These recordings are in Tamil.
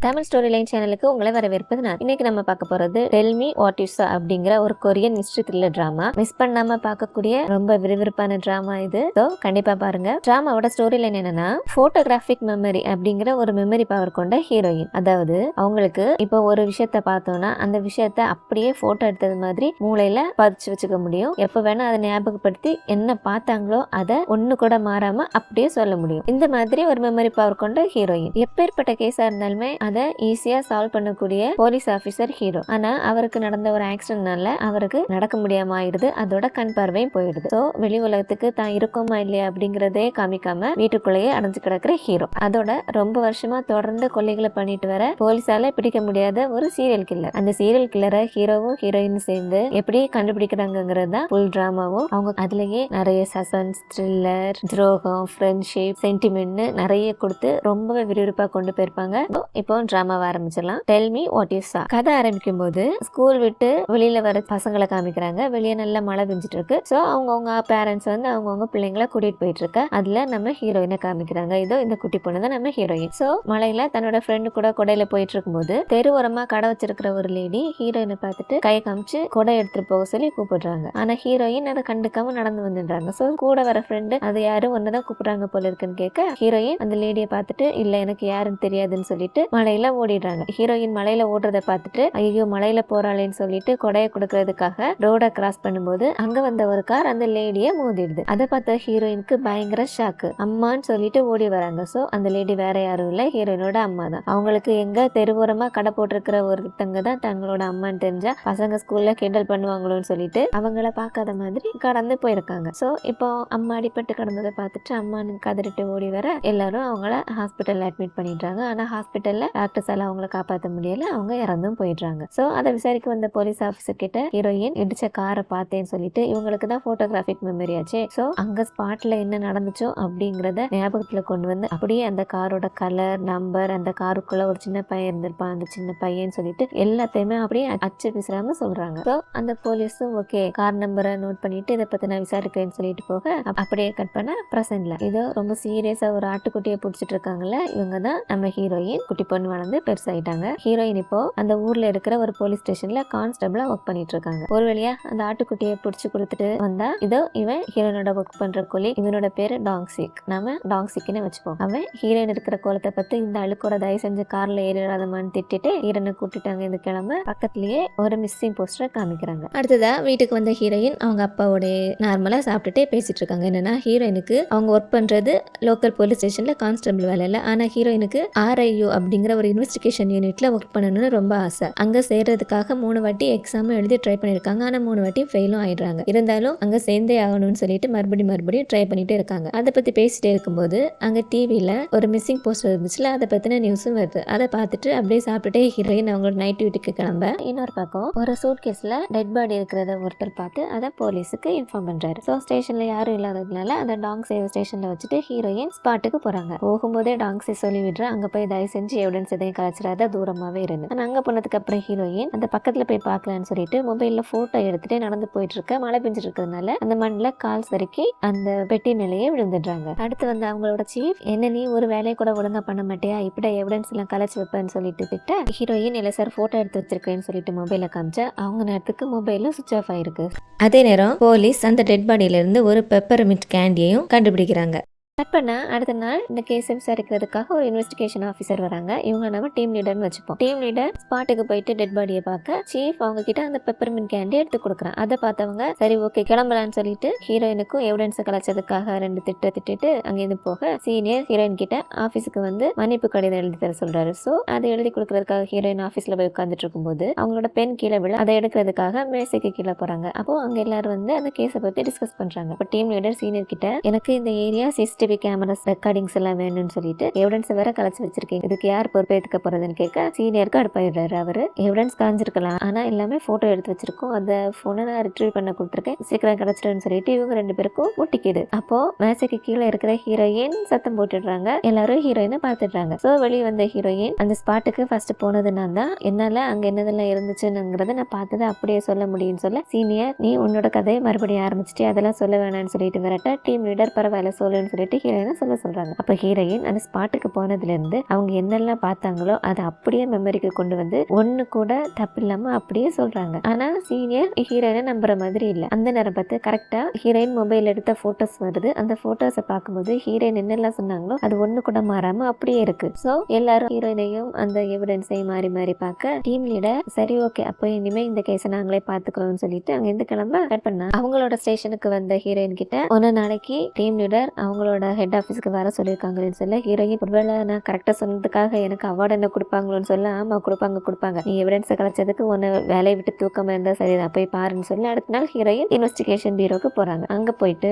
தமிழ் ஸ்டோரி லைன் சேனலுக்கு உங்களை வரவேற்பது நான். இன்னைக்கு நம்ம பார்க்க போறது டெல் மீ வாட் யூ சா அப்படிங்கிற ஒரு Korean mystery thriller drama. Miss பண்ணாம பார்க்கக்கூடிய ரொம்ப விறுவிறுப்பான டிராமா இது. ஸோ கண்டிப்பா பாருங்க. டிராமாவோட ஸ்டோரி லைன் என்னன்னா, போட்டோகிராஃபிக் மெமரி அப்படிங்கிற ஒரு மெமரி பவர் கொண்ட ஹீரோயின். அதாவது அவங்களுக்கு இப்போ ஒரு விஷயத்த பார்த்தோம்னா அந்த விஷயத்த அப்படியே போட்டோ எடுத்தது மாதிரி மூளையில பதிச்சு வச்சுக்க முடியும். எப்ப வேணா அதை ஞாபகப்படுத்தி என்ன பார்த்தாங்களோ அதை ஒண்ணு கூட மாறாம அப்படியே சொல்ல முடியும். இந்த மாதிரி ஒரு மெமரி பவர் கொண்ட ஹீரோயின். எப்பேற்பட்ட கேஸா இருந்தாலுமே அதை ஈஸியா சால்வ் பண்ணக்கூடிய போலீஸ் ஆபீசர் ஹீரோ. ஆனா அவருக்கு நடந்த ஒரு ஆக்சிடென்ட்னால அவருக்கு நடக்க முடியாம ஆயிடுது. அதோட கண் பார்வையும் போயிடுது. சோ வெளி உலகத்துக்கு தான் இருக்கோமா இல்லையா அப்படிங்கறதே காமிக்காம வீட்டுக்குள்ளேயே அடைஞ்சு கிடக்குற ஹீரோ. அதோட ரொம்ப வருஷமா தொடர்ந்து கொள்ளைகளை பண்ணிட்டு வர போலீஸால பிடிக்க முடியாத ஒரு சீரியல் கில்லர். அந்த சீரியல் கில்லரை ஹீரோவும் ஹீரோயினும் சேர்ந்து எப்படி கண்டுபிடிக்கிறாங்கிறது தான் ஃபுல் டிராமாவும். அவங்க அதுலயே நிறைய சஸ்பென்ஸ், த்ரில்லர், துரோகம், ஃப்ரெண்ட்ஷிப், சென்டிமெண்ட் நிறைய கொடுத்து ரொம்பவே விறுவிறுப்பா கொண்டு போயிருப்பாங்க. இப்போ டிராமாவை ஆரம்பிச்சிடலாம். டெல் மீ வாட் யூ சா. கதை ஆரம்பிக்கும் போது ஸ்கூல் விட்டு வெளியில வர பசங்களை காமிக்கிறாங்க. வெளியே நல்லா மழை பெஞ்சிட்டு இருக்கு. சோ அவங்கவுங்க பேரண்ட்ஸ் வந்து அவங்கவுங்க பிள்ளைங்களை கூட்டிட்டு போயிட்டு இருக்க. அதுல நம்ம ஹீரோயினை காமிக்கிறாங்க. இதோ இந்த குட்டி பொண்ணு தான் நம்ம ஹீரோயின். சோ மழையில தன்னோட ஃப்ரெண்டு கூட கொடையில போயிட்டு இருக்கும்போது தெரு ஓரமா கடை வச்சிருக்கிற ஒரு லேடி ஹீரோயினை பார்த்துட்டு கையை காமிச்சு கொடை எடுத்துட்டு போக சொல்லி கூப்பிடுறாங்க. ஆனா ஹீரோயின் அதை கண்டுக்காம நடந்து வந்துடுறாங்க. சோ கூட வர ஃப்ரெண்டு அது யாரும் ஒன்னதான் கூப்பிடுறாங்க போல இருக்குன்னு கேட்க ஹீரோயின் அந்த லேடியை பார்த்துட்டு இல்ல எனக்கு யாருன்னு தெரியாதுன்னு சொல்லிட்டு மலையில ஓடிடுறாங்க. ஹீரோயின் மலையில ஓடுறத பார்த்துட்டு ஐயோ மலையில போறாளேன்னு சொல்லிட்டு கொடையை கொடுக்கறதுக்காக ரோட கிராஸ் பண்ணும்போது அங்க வந்த ஒரு கார் அந்த லேடிய மோதிடுது. அதை பார்த்த ஹீரோயினுக்கு பயங்கர ஷாக்கு. அம்மான்னு சொல்லிட்டு ஓடி வராங்க. சோ அந்த லேடி வேற யாரும் இல்ல, ஹீரோயினோட அம்மா தான். அவங்களுக்கு எங்க தெருவோரமா கடை போட்டிருக்கிற ஒருத்தங்க தான் தங்களோட அம்மான்னு தெரிஞ்சா பசங்க ஸ்கூல்ல கிண்டல் பண்ணுவாங்களோன்னு சொல்லிட்டு அவங்கள பார்க்காத மாதிரி கடந்து போயிருக்காங்க. சோ இப்போ அம்மா அடிபட்டு கிடந்ததை பார்த்துட்டு அம்மானு கதறிட்டு ஓடி வர எல்லாரும் அவங்கள ஹாஸ்பிட்டல்ல அட்மிட் பண்ணிடுறாங்க. ஆனா ஹாஸ்பிட்டல்ல டாக்டர்ஸால அவங்கள காப்பாற்ற முடியல, அவங்க இறந்தும் போயிடுறாங்க. சோ அதை விசாரிக்க வந்த போலீஸ் ஆபீசர் கிட்ட ஹீரோயின் இடிச்ச காரை பார்த்தேன்னு சொல்லிட்டு இவங்களுக்கு தான் போட்டோகிராபிக் மெமரி ஆச்சு. சோ அங்க ஸ்பாட்ல என்ன நடந்துச்சோ அப்படிங்கறத ஞாபகத்துல கொண்டு வந்து அப்படியே அந்த காரோட கலர், நம்பர், அந்த காருக்குள்ள ஒரு சின்ன பையன் இருந்திருப்பான், அந்த சின்ன பையன் சொல்லிட்டு எல்லாத்தையுமே அப்படியே அச்சு பிசுறாம சொல்றாங்க. சோ அந்த போலீஸும் ஓகே கார் நம்பரை நோட் பண்ணிட்டு இதை பத்தி நான் விசாரிக்கிறேன்னு சொல்லிட்டு போக அப்படியே கட் பண்ண பிரசன்ட்ல இதோ ரொம்ப சீரியஸா ஒரு ஆட்டுக்குட்டியை பிடிச்சிட்டு இருக்காங்கல்ல, இவங்க தான் நம்ம ஹீரோயின். குட்டி பொண்ணு வளர்ந்து பெருசாயிட்டாங்க. ஹீரோயின் இப்போ அந்த ஊர்ல இருக்கிற ஒரு போலீஸ் ஸ்டேஷன்ல கான்ஸ்டபிளா ஒர்க் பண்ணிட்டு இருக்காங்க. ஒரு வழியா அந்த ஆட்டுக்குட்டியை பிடிச்சு கொடுத்துட்டு வந்தா இதோ இவன் ஹீரோயினோட ஒர்க் பண்ற கொலி. இவனோட பேரு டாங்சிக். நாம டாங்சிக்னு வச்சுப்போம். அவன் ஹீரோயின் இருக்கிற கோலத்தை பத்தி இந்த அழுக்கோட தயவு செஞ்சு கார்ல ஏறிடாதமான்னு திட்டிட்டு ஹீரோனை கூட்டிட்டாங்க. இந்த கிழமை பக்கத்துலயே ஒரு மிஸ்ஸிங் போஸ்டரை காமிக்கிறாங்க. அடுத்ததா வீட்டுக்கு வந்த ஹீரோயின் அவங்க அப்பாவோட நார்மலா சாப்பிட்டுட்டே பேசிட்டு இருக்காங்க. என்னன்னா ஹீரோயினுக்கு அவங்க ஒர்க் பண்றது லோக்கல் போலீஸ் ஸ்டேஷன்ல கான்ஸ்டபிள் வேலை இல்ல, ஆனா ஹீரோயினுக்கு RIU அப்படிங்கிற ஒரு இன்வெஸ்டிகேஷன் யூனிட்ல ஒர்க் பண்ணணும்னு ரொம்ப ஆசை. அங்க சேர்றதுக்காக 3 வாட்டி எக்ஸாம் எழுதி ட்ரை பண்ணிருக்காங்க. ஆனா 3 வாட்டி ஃபெயிலும் ஆயிடுறாங்க. இருந்தாலும் அங்க சேர்ந்தே ஆகணும்னு சொல்லிட்டு மறுபடியும் ட்ரை பண்ணிட்டே இருக்காங்க. அதை பத்தி பேசிட்டே இருக்கும்போது அங்க டிவில ஒரு மிஸ்ஸிங் போஸ்டர் இருந்துச்சுல, அதை பத்தின நியூஸும் வருது. அதை பார்த்துட்டு அப்படியே சாப்பிட்டுட்டே ஹீரோயின் அவங்களோட நைட் டியூட்டிக்கு கிளம்ப இன்னொரு பக்கம் ஒரு சூட் கேஸ்ல டெட் பாடி இருக்கிறத ஒருத்தர் பார்த்து அதை போலீஸுக்கு இன்ஃபார்ம் பண்றாரு. சோ ஸ்டேஷன்ல யாரும் இல்லாததுனால அந்த டாங் சேவ் ஸ்டேஷன்ல வச்சுட்டு ஹீரோயின் ஸ்பாட்டுக்கு போறாங்க. போகும்போதே டாங்ஸை சொல்லி விடுற அங்க போய் தயவு செஞ்சு எவிடன்ஸ் எதையும் கலைச்சிடாத, தூரமாவே இருந்து. ஆனா அங்க போனதுக்கு அப்புறம் ஹீரோயின் அந்த பக்கத்துல போய் பார்க்கலான்னு சொல்லிட்டு மொபைல்ல போட்டோ எடுத்துட்டு நடந்து போயிட்டு இருக்க. மழை பெஞ்சிட்டு இருக்கிறதுனால அந்த மண்ணில் கால் சறுக்கி அந்த பெட்டி நிலையே விழுந்துடுறாங்க. அடுத்து வந்து அவங்களோட சீஃப் என்ன நீ ஒரு வேலையை கூட ஒழுங்கா பண்ண மாட்டியா, இப்படி எவிடன்ஸ் எல்லாம் கலைச்சு வைப்பேன்னு சொல்லிட்டு திட்ட ஹீரோயின் இல்ல சார் போட்டோ எடுத்து வச்சிருக்கேன்னு சொல்லிட்டு மொபைல காமிச்சா அவங்க நேரத்துக்கு மொபைலும் சுவிச் ஆஃப் ஆயிருக்கு. அதே நேரம் போலீஸ் அந்த டெட் பாடியில இருந்து ஒரு பெப்பர்மின்ட் கேண்டியையும் கண்டுபிடிக்கிறாங்க. கட் பண்ண அடுத்த நாள் இந்த கேஸ் விசாரிக்கிறதுக்காக ஒரு இன்வெஸ்டிகேஷன் ஆஃபீஸர் வராங்க. இவங்க நம்ம டீம் லீடர்னு வச்சுப்போம். டீம் லீடர் ஸ்பாட்டுக்கு போயிட்டு டெட் பாடியை பார்க்க சீஃப் அவங்க கிட்ட அந்த பெப்பர்மின்ட் கேண்டி எடுத்து கொடுக்குறான். அதை பார்த்தவங்க சரி ஓகே கிளம்பலான்னு சொல்லிட்டு ஹீரோயினுக்கும் எவிடன்ஸ் கலைச்சதுக்காக 2 திட்டிட்டு அங்கேருந்து போக சீனியர் ஹீரோயின் கிட்ட ஆஃபீஸுக்கு வந்து மன்னிப்பு கடிதம் எழுதி தர சொல்றாரு. ஸோ அதை எழுதி கொடுக்கறதுக்காக ஹீரோயின் ஆஃபீஸ்ல போய் உட்காந்துட்டு இருக்கும்போது அவங்களோட பென் கீழே விழ அதை எடுக்கிறதுக்காக மேசைக்கு கீழே போறாங்க. அப்போ அங்க எல்லாரும் வந்து அந்த கேஸை பத்தி டிஸ்கஸ் பண்றாங்க. இப்போ டீம் லீடர் சீனியர் கிட்ட எனக்கு இந்த ஏரியா சிசிடிவி கேமராஸ் ரெக்கார்டிங்ஸ் எல்லாம் வேணும்னு சொல்லிட்டு எவிடன்ஸ் வேற கலைச்சு வச்சிருக்கீங்க, இதுக்கு யார் பொறுப்பேற்றுக்க போறதுன்னு கேட்க சீனியருக்கு அடுப்பாயிடுறாரு. அவரு எவிடன்ஸ் காஞ்சிருக்கலாம், ஆனா எல்லாமே போட்டோ எடுத்து வச்சிருக்கோம், அந்த போனை நான் ரிட்ரீவ் பண்ண கொடுத்துருக்கேன், சீக்கிரம் கிடைச்சிடுன்னு சொல்லிட்டு இவங்க 2 பேருக்கும் முட்டிக்குது. அப்போ மேசைக்கு கீழே இருக்கிற ஹீரோயின் சத்தம் போட்டுடுறாங்க. எல்லாரும் ஹீரோயினை பார்த்துடுறாங்க. சோ வெளியே வந்த ஹீரோயின் அந்த ஸ்பாட்டுக்கு ஃபர்ஸ்ட் போனது நான் தான், என்னால அங்க என்னதெல்லாம் இருந்துச்சுங்கிறத நான் பார்த்ததை அப்படியே சொல்ல முடியும்னு சொல்ல சீனியர் நீ உன்னோட கதையை மறுபடியும் ஆரம்பிச்சுட்டு அதெல்லாம் சொல்ல வேணாம்னு சொல்லிட்டு விரட்ட டீம் லீடர் பரவாயில்ல சொல்லுன்னு சொல்லிட்டு ஹீரோயினை சொல்ல சொல்றாங்க. அப்ப ஹீரோயின் அந்த ஸ்பாட்டுக்கு போனதுல இருந்து அவங்க என்னெல்லாம் பார்த்தாங்களோ அதை அப்படியே மெமரிக்கு கொண்டு வந்து ஒண்ணு கூட தப்பு இல்லாம அப்படியே சொல்றாங்க. ஆனா சீனியர் ஹீரோயினை நம்புற மாதிரி இல்ல. அந்த நேரம் பார்த்து கரெக்டா ஹீரோயின் மொபைல் எடுத்த போட்டோஸ் வருது. அந்த போட்டோஸை பார்க்கும்போது ஹீரோயின் என்னெல்லாம் சொன்னாங்களோ அது ஒண்ணு கூட மாறாம அப்படியே இருக்கு. சோ எல்லாரும் ஹீரோயினையும் அந்த எவிடன்ஸையும் மாறி மாறி பார்க்க டீம் லீடர் சரி ஓகே அப்போ இனிமே இந்த கேஸை நாங்களே பாத்துக்கிறோம்னு சொல்லிட்டு அங்க இருந்து கிளம்ப ஸ்டார்ட் பண்ணா. அவங்களோட ஸ்டேஷனுக்கு வந்த ஹீரோயின் கிட்ட ஒரு நாளைக்கு டீம் லீடர் அவங்களோட ஹெட் ஆபீஸ்க்கு வர சொல்லியிருக்காங்கன்னு சொல்ல ஹீரோயின் ஒருவேளை நான் கரெக்டா சொன்னதுக்காக எனக்கு அவார்டு என்ன கொடுப்பாங்களோன்னு சொல்ல ஆமா கொடுப்பாங்க நீ எவிடன்ஸை கலைச்சதுக்கு ஒன்னு வேலையை விட்டு தூக்கமா இருந்தா சரிதான் போய் பாருன்னு சொல்லி அடுத்த நாள் ஹீரோயின் இன்வெஸ்டிகேஷன் பீரோக்கு போறாங்க. அங்க போயிட்டு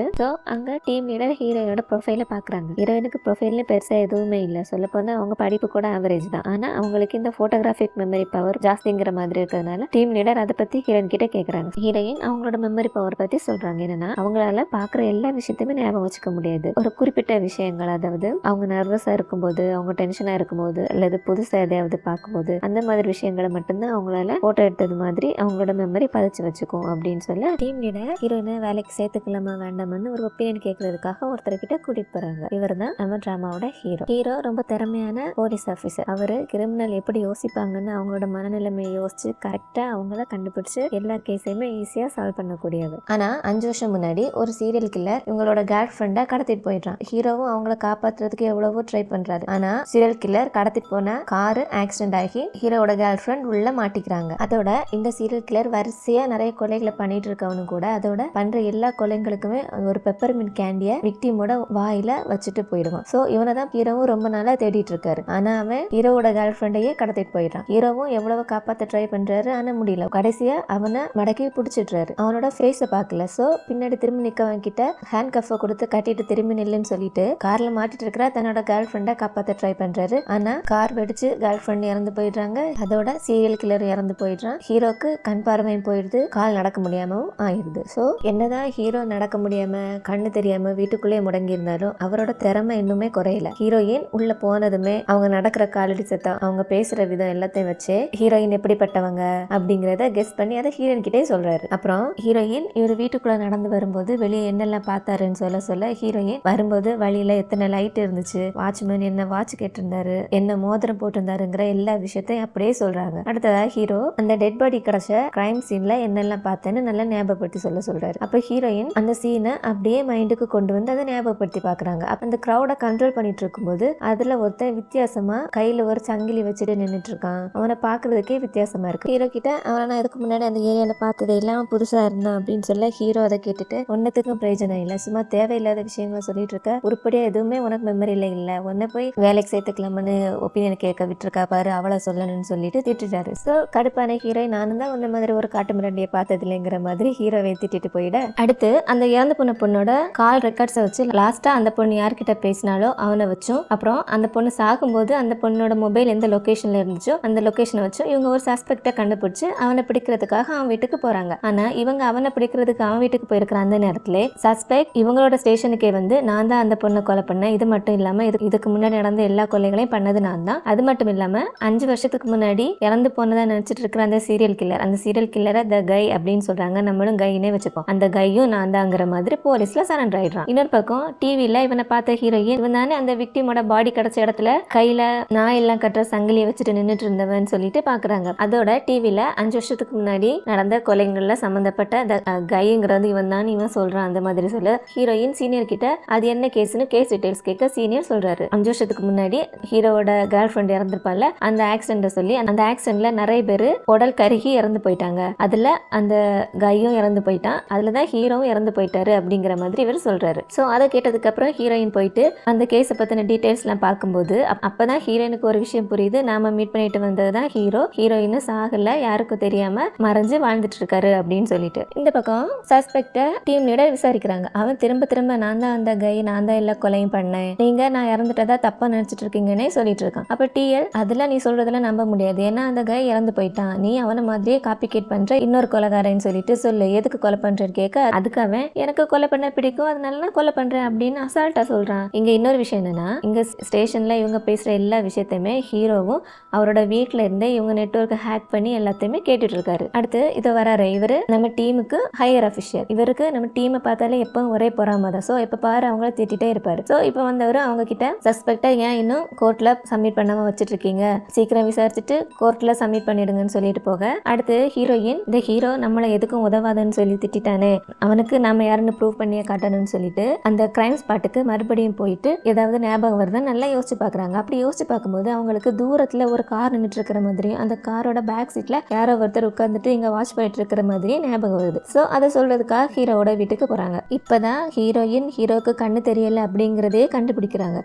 அங்க டீம் லீடர் ஹீரோயினோட ப்ரொஃபைல பாக்குறாங்க. ஹீரோயினுக்கு ப்ரொஃபைல்ல பெருசா எதுவுமே இல்ல. சொல்ல போனா அவங்க படிப்பு கூட ஆவரேஜ் தான். ஆனா அவங்களுக்கு இந்த போட்டோகிராஃபிக் மெமரி பவர் ஜாஸ்திங்கிற மாதிரி இருக்கிறதுனால டீம் லீடர் அதை பத்தி ஹீரோயின் கிட்ட கேக்குறாங்க. ஹீரோயின் அவங்களோட மெமரி பவர் பத்தி சொல்றாங்க. என்னன்னா அவங்களால பாக்குற எல்லா விஷயத்தையுமே ஞாபகம் வச்சுக்க முடியாது. ஒரு குறிப்பிட்ட விஷயங்கள், அதாவது அவங்க நர்வஸா இருக்கும்போது, அவங்க டென்ஷனா இருக்கும்போது, அல்லது புதுசா எதையாவது பார்க்கும்போது அந்த மாதிரி விஷயங்களை மட்டும்தான் அவங்களால போட்டோ எடுத்தது மாதிரி அவங்களோட மெமரி பதிச்சு வச்சுக்கும் அப்படின்னு சொல்ல டீம் லீடர் ஹீரோயினை வேலைக்கு சேர்த்துக்கலாமா வேண்டாம்னு ஒரு ஒப்பீனியன் கேட்கறதுக்காக ஒருத்தர்கிட்ட கூட்டிட்டு போறாங்க. இவர் தான் நம்ம டிராமாவோட ஹீரோ ரொம்ப திறமையான போலீஸ் ஆபீசர். அவரு கிரிமினல் எப்படி யோசிப்பாங்கன்னு அவங்களோட மனநிலைமையை யோசிச்சு கரெக்டா அவங்கள கண்டுபிடிச்சு எல்லா கேஸையுமே ஈஸியா சால்வ் பண்ணக்கூடியது. ஆனா 5 வருஷம் முன்னாடி ஒரு சீரியல் கில்லர் இவங்களோட கேர்ள் ஃப்ரெண்டை கடத்திட்டு போயிடுறான். ஹீரோவும் அவங்கள காப்பாத்துறதுக்கு எவ்வளவோ ட்ரை பண்றாரு. ஆனா சீரியல் கில்லர் கடத்திட்டு போன காரு ஆக்சிடென்ட் ஆகி ஹீரோட கேர்ள் ஃப்ரெண்ட் உள்ள மாட்டிக்கிறாங்க. அதோட இந்த சீரியல் கில்லர் வரிசையா நிறைய கொலைகளை பண்ணிட்டு இருக்கவனு கூட அதோட பண்ற எல்லா கொலைகளுக்குமே ஒரு பெப்பர்மின்ட் கேண்டிய விக்டிமோட வாயில வச்சுட்டு போயிடுவான். சோ இவனை தான் ஹீரோவும் ரொம்ப நாளா தேடிட்டு இருக்காரு. ஆனா அவன் ஹீரோவோட கேர்ள் ஃப்ரெண்டையே கடத்திட்டு போயிடுறான். ஹீரோவும் எவ்வளவு காப்பாத்த ட்ரை பண்றாரு, ஆனா முடியல. கடைசியா அவனை மடக்கி பிடிச்சிடுறாரு. அவனோட ஃபேஸ பாக்கல. சோ பின்னாடி திரும்பி நிக்கவன் கிட்ட ஹேண்ட் கஃப கொடுத்து கட்டிட்டு திரும்பி நில்லுன்னு சொல்லிட்டு கார்ல மாட்டிட்டு இருக்கிற தன்னோட கேர்ள் ஃப்ரெண்டை காப்பாத்த ட்ரை பண்றாரு. ஆனா கார் வெடிச்சு கேர்ள் ஃப்ரெண்ட் இறந்து போயிடுறாங்க. அதோட சீரியல் கில்லர் இறந்து போயிடுறான். ஹீரோக்கு கண் பார்வையும் போயிடுது, கால் நடக்க முடியாமவும் ஆயிடுது. சோ என்னதான் ஹீரோ நடக்க முடியாம கண்ணு தெரியாம வீட்டுக்குள்ளே முடங்கி இருந்தாலும் அவரோட திறமை இன்னுமே குறையல. ஹீரோயின் உள்ள போனதுமே அவங்க நடக்கிற காலடி சத்தம், அவங்க பேசுற விதம் எல்லாத்தையும் வச்சு ஹீரோயின் எப்படிப்பட்டவங்க அப்படிங்கறத கெஸ் பண்ணி அதை ஹீரோயின் கிட்டே சொல்றாரு. அப்புறம் ஹீரோயின் இவர் வீட்டுக்குள்ள நடந்து வரும்போது வெளியே என்னெல்லாம் பார்த்தாருன்னு சொல்ல ஹீரோயின் வரும்போது வழியில எத்தனை லைட் இருந்துச்சு, வாட்ச்மேன் என்ன வாட்ச் கேட்டிருந்தாரு, என்ன மோதிரம் போட்டிருந்தாருங்கிற எல்லா விஷயத்தையும் அப்படியே சொல்றாங்க. அடுத்ததா ஹீரோ அந்த டெட் பாடி கிடைச்ச கிரைம் சீன்ல என்னெல்லாம் பார்த்தேன்னு நல்லா ஞாபகப்படுத்தி சொல்றாரு. அப்ப ஹீரோயின் அந்த சீனை அப்படியே மைண்டுக்கு கொண்டு வந்து அதை ஞாபகப்படுத்தி பாக்குறாங்க. அந்த கிரௌட கண்ட்ரோல் பண்ணிட்டு இருக்கும்போது அதுல ஒருத்தன் வித்தியாசமா கையில ஒரு சங்கிலி வச்சுட்டு நின்னுட்டு இருக்கான். அவனை பாக்குறதுக்கே வித்தியாசமா இருக்கு. ஹீரோ கிட்ட அவனை நான் இதுக்கு முன்னாடி அந்த ஏரியால பார்த்தது இல்லாம புதுசா இருந்தான் அப்படின்னு சொல்ல ஹீரோ அதை கேட்டுட்டு ஒன்னத்துக்கும் பிரயோஜனம் இல்ல, சும்மா தேவையில்லாத விஷயங்களை சொல்லிட்டு இருக்க, உருப்படியா எதுவுமே உனக்கு மெமரியில இல்ல, உன்னை போய் வேலைக்கு சேர்த்துக்கலாம்னு ஒப்பீனியன் கேட்க விட்டுருக்கா பாரு, அவளை சொல்லணும்னு சொல்லிட்டு திட்டுறாரு. சோ கடுப்பான ஹீரோ நானும் தான் உன்ன மாதிரி ஒரு காட்டு மிராண்டியை பார்த்தது இல்லைங்கிற மாதிரி ஹீரோவை திட்டிட்டு போயிட அடுத்து அந்த இறந்து போன பொண்ணோட கால் ரெக்கார்ட்ஸை வச்சு லாஸ்டா அந்த பொண்ணு யார்கிட்ட பேசினாலோ அவனை வச்சும், அப்புறம் அந்த பொண்ணு சாகும்போது அந்த பொண்ணோட மொபைல் எந்த லொகேஷன்ல இருந்துச்சோ அந்த லொகேஷனை வச்சும் இவங்க ஒரு சஸ்பெக்டை கண்டுபிடிச்சு அவனை பிடிக்கிறதுக்காக அவன் வீட்டுக்கு போறாங்க. ஆனா இவங்க அவனை பிடிக்கிறதுக்கு அவன் வீட்டுக்கு போயிருக்கிற அந்த நேரத்துல சஸ்பெக்ட் இவங்களோட ஸ்டேஷனுக்கே வந்து நான் தான் அந்த பொண்ணை கொலை பண்ணேன், இது மட்டும் இல்லாம இதுக்கு முன்னாடி நடந்த எல்லா கொலைகளையும் பண்ணது நான் தான், அது மட்டும் இல்லாம 5 வருஷத்துக்கு முன்னாடி இறந்து போனதா நினைச்சிட்டு இருக்கிற அந்த சீரியல் கில்லரை த கை அப்படின்னு சொல்றாங்க, நம்மளும் கைனே வச்சுப்போம், அந்த கையும் நான் தாங்கிற மாதிரி போலீஸ்ல சரண்டர் ஆயிடுறான். இன்னொரு பக்கம் டிவில இவனை பார்த்த ஹீரோயின் இவன் தானே அந்த விக்டிமோட பாடி கிடைச்ச இடத்துல கையில நாய் எல்லாம் கட்டுற சங்கிலியை வச்சுட்டு நின்னுட்டு இருந்தவன் சொல்லிட்டு பாக்குறாங்க. அதோட டிவில 5 வருஷத்துக்கு முன்னாடி நடந்த கொலைகள்ல சம்பந்தப்பட்ட கைங்கிறது இவன் தான் இவன் சொல்றான். அந்த மாதிரி சொல்ல ஹீரோயின் சீனியர் கிட்ட அது என்ன கேஸ்னு கேஸ் டீடைல்ஸ் கேட்க சீனியர் சொல்றாரு 5 வருஷத்துக்கு முன்னாடி ஹீரோவோட கேர்ள் ஃப்ரெண்ட் இறந்துருப்பால அந்த ஆக்சிடென்ட் சொல்லி அந்த ஆக்சிடென்ட்ல நிறைய பேரு உடல் கருகி இறந்து போயிட்டாங்க, அதுல அந்த கையும் இறந்து போயிட்டான், அதுலதான் ஹீரோவும் இறந்து போயிட்டாரு அப்படிங்கிற மாதிரி இவர் சொல்றாரு. சோ அதை கேட்டதுக்கு அப்புறம் ஹீரோயின் போயிட்டு அந்த கேஸை பத்தின டீடைல்ஸ் எல்லாம் பார்க்கும்போது அப்பதான் ஹீரோயினுக்கு ஒரு விஷயம் புரியுது, நாம மீட் பண்ணிட்டு வந்ததுதான் ஹீரோயின் சாகல, யாருக்கும் தெரியாம மறைஞ்சு வாழ்ந்துட்டு இருக்காரு அப்படின்னு சொல்லிட்டு. இந்த பக்கம் சஸ்பெக்ட டீம் லீடர் விசாரிக்கிறாங்க. அவன் திரும்ப நான் தான் அந்த கை, நான் தான் எல்லா கொலையும் பண்ணேன், நீங்க நான் இறந்துட்டதா தப்பா நினைச்சிட்டு இருக்கீங்கன்னே சொல்லிட்டு இருக்கான். அப்ப டிஎல் அதெல்லாம் நீ சொல்றதெல்லாம் நம்ப முடியாது, ஏன்னா அந்த கை இறந்து போயிட்டான், நீ அவனை மாதிரியே காப்பி கேட் பண்ற இன்னொரு கொலைகாரன்னு சொல்லிட்டு சொல்லு, எதுக்கு கொலை பண்றேன்னு கேட்க அதுக்கு அவன் எனக்கு கொலை பண்ண பிடிக்கும் அதனால நான் கொலை பண்றேன் அப்படின்னு அசால்ட்டா சொல்றான். இங்க இன்னொரு விஷயம் என்னன்னா இங்க ஸ்டேஷன்ல இவங்க பேசுற எல்லா விஷயத்தையுமே ஹீரோவும் அவரோட வீட்டுல இருந்தே இவங்க நெட்வொர்க் ஹேக் பண்ணி எல்லாத்தையுமே கேட்டுட்டு இருக்காரு. அடுத்து இதை வர இவரு நம்ம டீமுக்கு ஹையர் அபிஷியல், இவருக்கு நம்ம டீமை பார்த்தாலே எப்பவும் ஒரே பொறாம தான். சோ எப்ப பாரு அவங்கள அவங்கள திட்டிட்டே இருப்பாரு. ஸோ இப்போ வந்தவர் அவங்க கிட்ட சஸ்பெக்டா ஏன் இன்னும் கோர்ட்ல சப்மிட் பண்ணாம வச்சிட்டு இருக்கீங்க, சீக்கிரம் விசாரிச்சுட்டு கோர்ட்ல சப்மிட் பண்ணிடுங்கன்னு சொல்லிட்டு போக, அடுத்து ஹீரோயின் இந்த ஹீரோ நம்மளை எதுக்கும் உதவாதுன்னு சொல்லி திட்டானே, அவனுக்கு நம்ம யாருன்னு ப்ரூவ் பண்ணியே காட்டணும்னு சொல்லிட்டு அந்த கிரைம் ஸ்பாட்டுக்கு மறுபடியும் போயிட்டு ஏதாவது ஞாபகம் வருதா நல்லா யோசிச்சு பாக்குறாங்க. அப்படி யோசிச்சு பார்க்கும்போது அவங்களுக்கு தூரத்துல ஒரு கார் நின்றுட்டு இருக்கிற மாதிரியும் அந்த காரோட பேக் சீட்ல யாரோ ஒருத்தர் உட்கார்ந்துட்டு இங்க வாட்ச் பண்ணிட்டு இருக்கிற மாதிரியும் ஞாபகம் வருது. ஸோ அதை சொல்றதுக்காக ஹீரோவோட வீட்டுக்கு போறாங்க. இப்பதான் ஹீரோயின் ஹீரோக்கு கண்ணு தெரியல அப்படிங்கிறதே கண்டுபிடிக்கிறாங்க.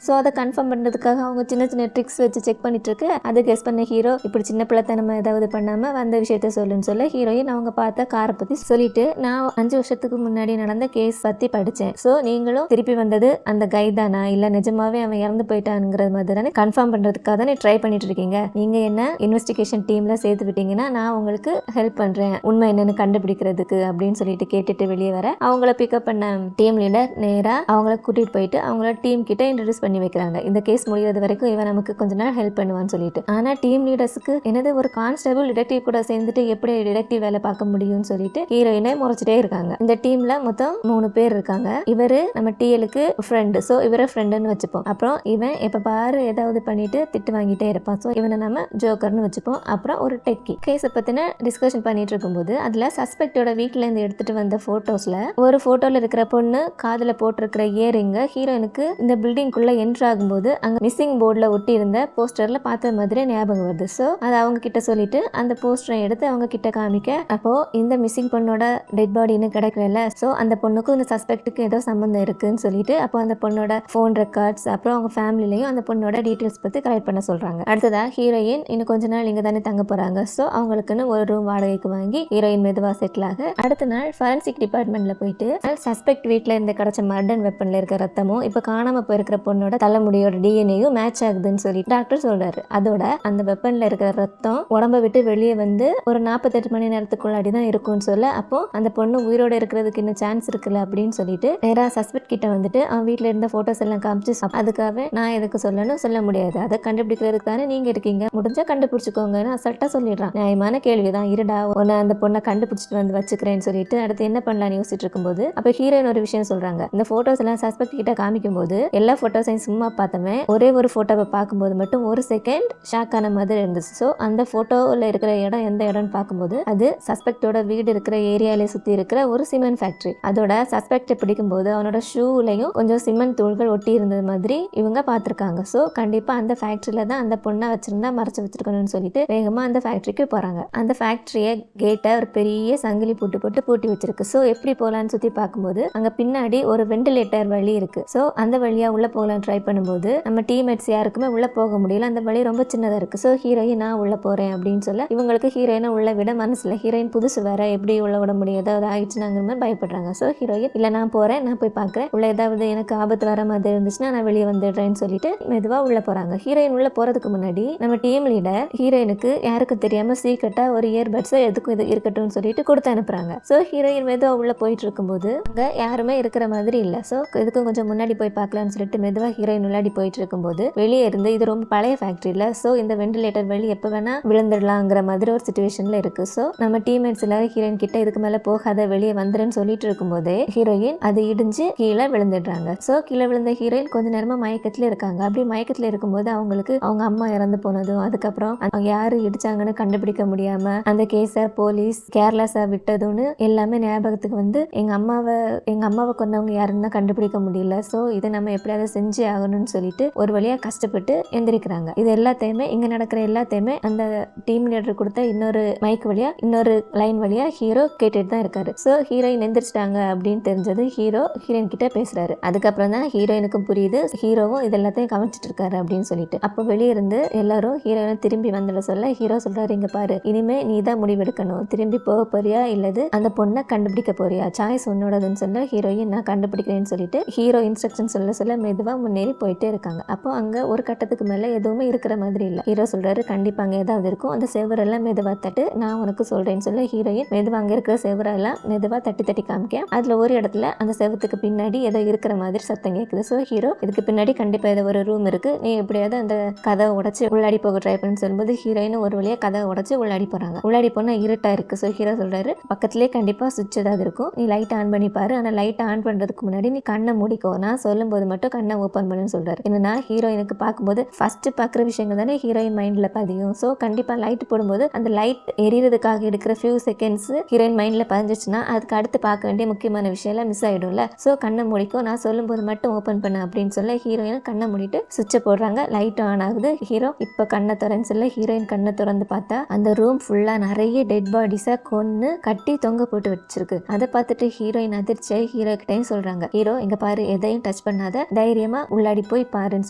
ஸோ அதை கன்ஃபார்ம் பண்ணுறதுக்காக அவங்க சின்ன சின்ன ட்ரிக்ஸ் வச்சு செக் பண்ணிட்டு இருக்கு. அதை கெஸ் பண்ண ஹீரோ இப்படி சின்ன பிள்ளைத்தனமா ஏதாவது பண்ணாம வந்த விஷயத்த சொல்லுன்னு சொல்ல ஹீரோயின் அவங்க பார்த்த காரை பத்தி சொல்லிட்டு, நான் 5 வருஷத்துக்கு முன்னாடி நடந்த கேஸ் பத்தி படிச்சேன். ஸோ நீங்களும் திருப்பி வந்தது அந்த கை தானா இல்ல நிஜமாவே அவன் இறந்து போயிட்டானுங்கிற மாதிரி தானே கன்ஃபார்ம் பண்றதுக்காக தானே ட்ரை பண்ணிட்டு இருக்கீங்க. நீங்க என்ன இன்வெஸ்டிகேஷன் டீம்ல சேர்த்து விட்டீங்கன்னா நான் உங்களுக்கு ஹெல்ப் பண்றேன் உண்மை என்னன்னு கண்டுபிடிக்கிறதுக்கு அப்படின்னு சொல்லிட்டு கேட்டுட்டு வெளியே வர, அவங்கள பிக்கப் பண்ண டீம் லீடர் நேரா அவங்கள கூட்டிட்டு போயிட்டு அவங்கள டீம் கிட்ட இன்ட்ரோடியூஸ் பண்ணி வைக்கிறாங்க. இந்த கேஸ் முடியறது வரைக்கும் இவன் நமக்கு கொஞ்ச நாள் ஹெல்ப் பண்ணுவான்னு சொல்லிட்டு. ஆனா டீம் லீடர்ஸ்க்கு என்னது ஒரு கான்ஸ்டபிள் டிடெக்டிவ் கூட சேர்ந்துட்டு எப்படி டிடெக்டிவ் வேலை பார்க்க முடியும்னு சொல்லிட்டு ஹீரோயினை முறைச்சிட்டே இருக்காங்க. இந்த டீம்ல மொத்தம் 3 பேர் இருக்காங்க. இவரு நம்ம டிஎலுக்கு ஃப்ரெண்டு, ஸோ இவரை ஃப்ரெண்டுன்னு வச்சுப்போம். அப்புறம் இவன் எப்ப பாரு ஏதாவது பண்ணிட்டு திட்டு வாங்கிட்டே இருப்பான், ஸோ இவனை நம்ம ஜோக்கர்னு வச்சுப்போம். அப்புறம் ஒரு டெக்கி. கேஸை பத்தின டிஸ்கஷன் பண்ணிட்டு இருக்கும்போது அதுல சஸ்பெக்டோட வீட்டுல இருந்து எடுத்துட்டு வந்த போட்டோஸ்ல ஒரு போட்டோல இருக்கிற பொண்ணு காதுல போட்டிருக்கிற இயரிங்க ஹீரோயினுக்கு இந்த பில்டிங்குள்ள என்ட்ரு ஆகும்போது அங்க மிஸ்ஸிங் போர்டில் ஒட்டி இருந்த போஸ்டர்ல பார்த்த மாதிரி ஞாபகம் வருது. ஸோ அதை அவங்க கிட்ட சொல்லிட்டு அந்த போஸ்டரை எடுத்து அவங்க கிட்ட காமிக்க, அப்போ இந்த மிஸ்ஸிங் பொண்ணோட டெட் பாடி இன்னும் கிடைக்கல, ஸோ அந்த பொண்ணுக்கும் இந்த சஸ்பெக்டுக்கு ஏதோ சம்பந்தம் இருக்குன்னு சொல்லிட்டு அப்போ அந்த பொண்ணோட ஃபோன் ரெக்கார்ட்ஸ் அப்புறம் அவங்க ஃபேமிலிலையும் அந்த பொண்ணோட டீட்டெயில்ஸ் பத்தி கலெக்ட் பண்ண சொல்றாங்க. அடுத்ததா ஹீரோயின் இன்னும் கொஞ்ச நாள் இங்க தானே தங்க போறாங்க. ஸோ அவங்களுக்குன்னு ஒரு ரூம் வாடகைக்கு வாங்கி ஹீரோயின் மெதுவா செட்டில் ஆக, அடுத்த நாள் ஃபாரன்சிக் டிபார்ட்மெண்ட்ல போயிட்டு சஸ்பெக்ட் வீட்டில் இருந்து கிடைச்ச மர்டன் வெப்பன்ல இருக்க ரத்தமும் இப்ப காணாம போயிருக்கிற பொண்ணோட தலைமுடியோட டிஎன்ஏயும் மேட்ச் ஆகுதுன்னு சொல்லி டாக்டர் சொல்றாரு. அதோட அந்த வெப்பன்ல இருக்கிற ரத்தம் உடம்ப விட்டு வெளியே வந்து ஒரு 48 மணி நேரத்துக்குள்ளாடி தான் இருக்கும்னு சொல்ல, அப்போ அந்த பொண்ணு உயிரோட இருக்கிறதுக்கு இன்னும் சான்ஸ் இருக்குல்ல அப்படின்னு சொல்லிட்டு நேரா சஸ்பெக்ட் கிட்ட வந்துட்டு அவன் வீட்டுல இருந்த போட்டோஸ் எல்லாம் காமிச்சு, அதுக்காக நான் எதுக்கு சொல்லணும், சொல்ல முடியாது, அதை கண்டுபிடிக்கிறதுக்கு தானே நீங்க இருக்கீங்க, முடிஞ்சா கண்டுபிடிச்சுக்கோங்கன்னு அசல்ட்டா சொல்லிடுறான். நியாயமான கேள்விதான், இருடா உன்னை அந்த பொண்ணை கண்டுபிடிச்சிட்டு வந்து வச்சுக்கிறேன்னு சொல்லிட்டு அடுத்து என்ன பண்ணலாம்னு யோசிச்சுட்டு இருக்கும்போது அப்ப ஹீரோயின் ஒரு விஷயம் சொல்றாங்க. இந்த போட்டோஸ் எல்லாம் சஸ்பெக்ட் கிட்ட காமிக்கும் போது எல்லா போட்டோஸையும் சும்மா பார்த்தவன் ஒரே ஒரு போட்டோவை பார்க்கும்போது மட்டும் ஒரு செகண்ட் ஷாக் ஆன மாதிரி இருந்துச்சு. ஸோ அந்த போட்டோவில் இருக்கிற இடம் எந்த இடம்னு பார்க்கும்போது அது சஸ்பெக்டோட வீடு இருக்கிற ஏரியாலே சுற்றி இருக்கிற ஒரு சிமெண்ட் ஃபேக்டரி. அதோட சஸ்பெக்டை பிடிக்கும்போது அவனோட ஷூலையும் கொஞ்சம் சிமெண்ட் தூள்கள் ஒட்டி இருந்தது மாதிரி இவங்க பார்த்துருக்காங்க. ஸோ கண்டிப்பாக அந்த ஃபேக்டரியில தான் அந்த பொண்ணை வச்சிருந்தா மறைச்சு வச்சிருக்கணும்னு சொல்லிட்டு வேகமாக அந்த ஃபேக்டரிக்கு போகிறாங்க. அந்த ஃபேக்டரியை கேட்டை ஒரு பெரிய சங்கிலி போட்டு பூட்டி வச்சிருக்கு. ஸோ எப்படி போகலான்னு சுற்றி பார்க்கும்போது அங்கே பின்னாடி ஒரு வெண்டிலேட்டர் வழி இருக்கு. ஸோ அந்த வழியா உள்ள போகலான்னு ட்ரை பண்ணும்போது நம்ம டீம்மேட்ஸ் யாருக்குமே உள்ள போக முடியல, அந்த வழி ரொம்ப சின்னதா இருக்கு. ஸோ ஹீரோயின் நான் உள்ள போறேன் அப்படின்னு சொல்ல இவங்களுக்கு ஹீரோயினை உள்ள விட மனசுல ஹீரோயின் புதுசு வேற எப்படி உள்ள விட முடியும், ஏதாவது ஆயிடுச்சுனாங்கிற மாதிரி பயப்படுறாங்க. ஸோ ஹீரோயின் இல்ல நான் போறேன், நான் போய் பார்க்குறேன், உள்ள ஏதாவது எனக்கு ஆபத்து வர மாதிரி இருந்துச்சுன்னா நான் வெளியே வந்துடுறேன்னு சொல்லிட்டு மெதுவா உள்ள போறாங்க. ஹீரோயின் உள்ள போறதுக்கு முன்னாடி நம்ம டீம் லீடர் ஹீரோயினுக்கு யாருக்கும் தெரியாம சீக்கிரட்டா ஒரு இயர்பட்ஸ் எதுக்கும் இது இருக்கட்டும்னு சொல்லிட்டு கொடுத்து அனுப்புறாங்க. ஸோ ஹீரோயின் மெதுவா உள்ள போயிட்டு இருக்கும்போது அங்க யாருமே இருக்கிற மாதிரி இல்ல. ஸோ இதுக்கும் கொஞ்சம் முன்னாடி போய் பார்க்கலாம்னு சொல்லிட்டு மெதுவா ஹீரோயின் உள்ளாடி போயிட்டு இருக்கும்போது வெளியே இருந்து இது ரொம்ப பழைய ஃபேக்டரியில, ஸோ இந்த வெண்டிலேட்டர் வெளியே எப்போ வேணா விழுந்துடலாங்கிற மாதிரி ஒரு சிச்சுவேஷன்ல இருக்கு. ஸோ நம்ம டீம்மேட்ஸ் எல்லாரும் ஹீரோயின் கிட்ட இதுக்கு மேல போகாத வெளியே வந்துருன்னு சொல்லிட்டு இருக்கும்போதே ஹீரோயின் அது இடிஞ்சு கீழே விழுந்துடுறாங்க. ஸோ கீழே விழுந்த ஹீரோயின் கொஞ்ச நேரமா மயக்கத்துல இருக்காங்க. அப்படி மயக்கத்துல இருக்கும்போது அவங்களுக்கு அவங்க அம்மா இறந்து போனதும் அதுக்கப்புறம் அவங்க யாரு இடிச்சாங்கன்னு கண்டுபிடிக்க முடியாம அந்த கேஸை போலீஸ் கேர்லெஸ்ஸா விட்டதுன்னு எல்லாமே ஞாபகத்துக்கு வந்து எங்க அம்மாவை கொண்டவங்க யாருன்னு தான் கண்டுபிடிக்க முடியல. ஸோ இதை நம்ம எப்படியாவது செஞ்சு ஆகணும்னு சொல்லிட்டு ஒரு வழியா கஷ்டப்பட்டு எந்திரிக்கிறாங்க. இது எல்லாத்தையுமே இங்க நடக்கிற எல்லாத்தையுமே அந்த டீம் லீடர் கொடுத்த இன்னொரு மைக் வழியா இன்னொரு லைன் வழியா ஹீரோ கேட்டுட்டு தான் இருக்காரு. ஸோ ஹீரோயின் எந்திரிச்சிட்டாங்க அப்படின்னு தெரிஞ்சது ஹீரோயின் கிட்ட பேசுறாரு. அதுக்கப்புறம் தான் ஹீரோயினுக்கும் புரியுது ஹீரோவும் இது எல்லாத்தையும் கவனிச்சிட்டு இருக்காரு அப்படின்னு சொல்லிட்டு. அப்போ வெளியே இருந்து எல்லாரும் ஹீரோயினை திரும்பி வந்துட சொல்ல ஹீரோ சொல்றாரு, இங்க பாரு இனிமே நீ தான் முடிவெடுக்கணும், திரும்பி போக போறியா இல்லது அந்த பொண்ணை கண்டுபிடிக்க போறியா, சாய்ஸ் உன்னோடதுன்னு சொல்ல ஹீரோயின் நான் கண்டுபிடிக்கிறேன்னு சொல்லிட்டு ஹீரோ இன்ஸ்ட்ரக்ஷன் சொல்ல மெதுவா முன்னேறி போயிட்டே இருக்காங்க. அப்போ அங்க ஒரு கட்டத்துக்கு மேல எதுவுமே இருக்கிற மாதிரி இல்ல. ஹீரோ சொல்றாரு கண்டிப்பா அங்க ஏதாவது இருக்கும், அந்த செவரெல்லாம் மெதுவா தட்டு, நான் உனக்கு சொல்றேன்னு சொல்ல ஹீரோயின் மெதுவா அங்க இருக்கிற செவரெல்லாம் மெதுவா தட்டி தட்டி காமிக்க அதுல ஒரு இடத்துல அந்த செவத்துக்கு பின்னாடி ஏதோ இருக்கிற மாதிரி சத்தம் கேட்குது. ஸோ ஹீரோ இதுக்கு பின்னாடி கண்டிப்பா ஏதோ ஒரு ரூம் இருக்கு, நீ எப்படியாவது அந்த கதவை உடைச்சு உள்ளாடி போக ட்ரை பண்ணு சொல்லும்போது ஹீரோயின் ஒரு வழியா கதவை உடைச்சு உள்ளாடி போறாங்க. உள்ளாடி போனா இருட்டா இருக்கு. ஸோ ஹீரோ சொல்றாரு பக்கத்துலேயே கண்டிப்பா சுவிட்ச் ஏதாவது இருக்கும், நீ லைட் ஆன் பண்ணி பாரு, ஆனா லைட் ஆன் பண்றதுக்கு முன்னாடி நீ கண்ணை மூடிக்கோ, நான் சொல்லும் போது மட்டும் கண்ணை ஓப்பன் பண்ணுன்னு சொல்றாரு. என்னன்னா ஹீரோயினுக்கு பார்க்கும்போது ஃபர்ஸ்ட் பார்க்குற விஷயங்கள் தானே ஹீரோயின் மைண்ட்ல பதியும். ஸோ கண்டிப்பா லைட் போடும்போது அந்த லைட் எரியறதுக்காக எடுக்கிற ஃபியூ செகண்ட்ஸ் ஹீரோயின் மைண்ட்ல பதிஞ்சிச்சுன்னா அதுக்கு அடுத்து பார்க்க வேண்டிய முக்கியமான விஷயம் எல்லாம் மிஸ் ஆயிடும்ல. ஸோ கண்ணை மூடிக்கோ, நான் சொல்லும் போது மட்டும் ஓப்பன் பண்ண அப்படின்னு சொல்ல ஹீரோயின் கண்ணை மூடிட்டு சுவிட்சை போடுறாங்க. லைட் ஆன் ஆகுது. ஹீரோ இப்ப கண்ணை திறன்னு சொல்ல ஹீரோயின் கண்ணை திறந்து பார்த்தா அந்த ரூம் ஃபுல்லா நிறைய டெட் பாடிஸை கொன்னு கட்டி தொங்க போட்டு வச்சிருக்கு. அதை பார்த்துட்டு ஹீரோயின் அதிர்ச்சியாய் ஹீரோ கிட்டையும் சொல்றாங்க, ஹீரோ இங்க பாரு, எதையும் டச் பண்ணாத, தைரியமா உள்ளாடி போய் பாருன்னு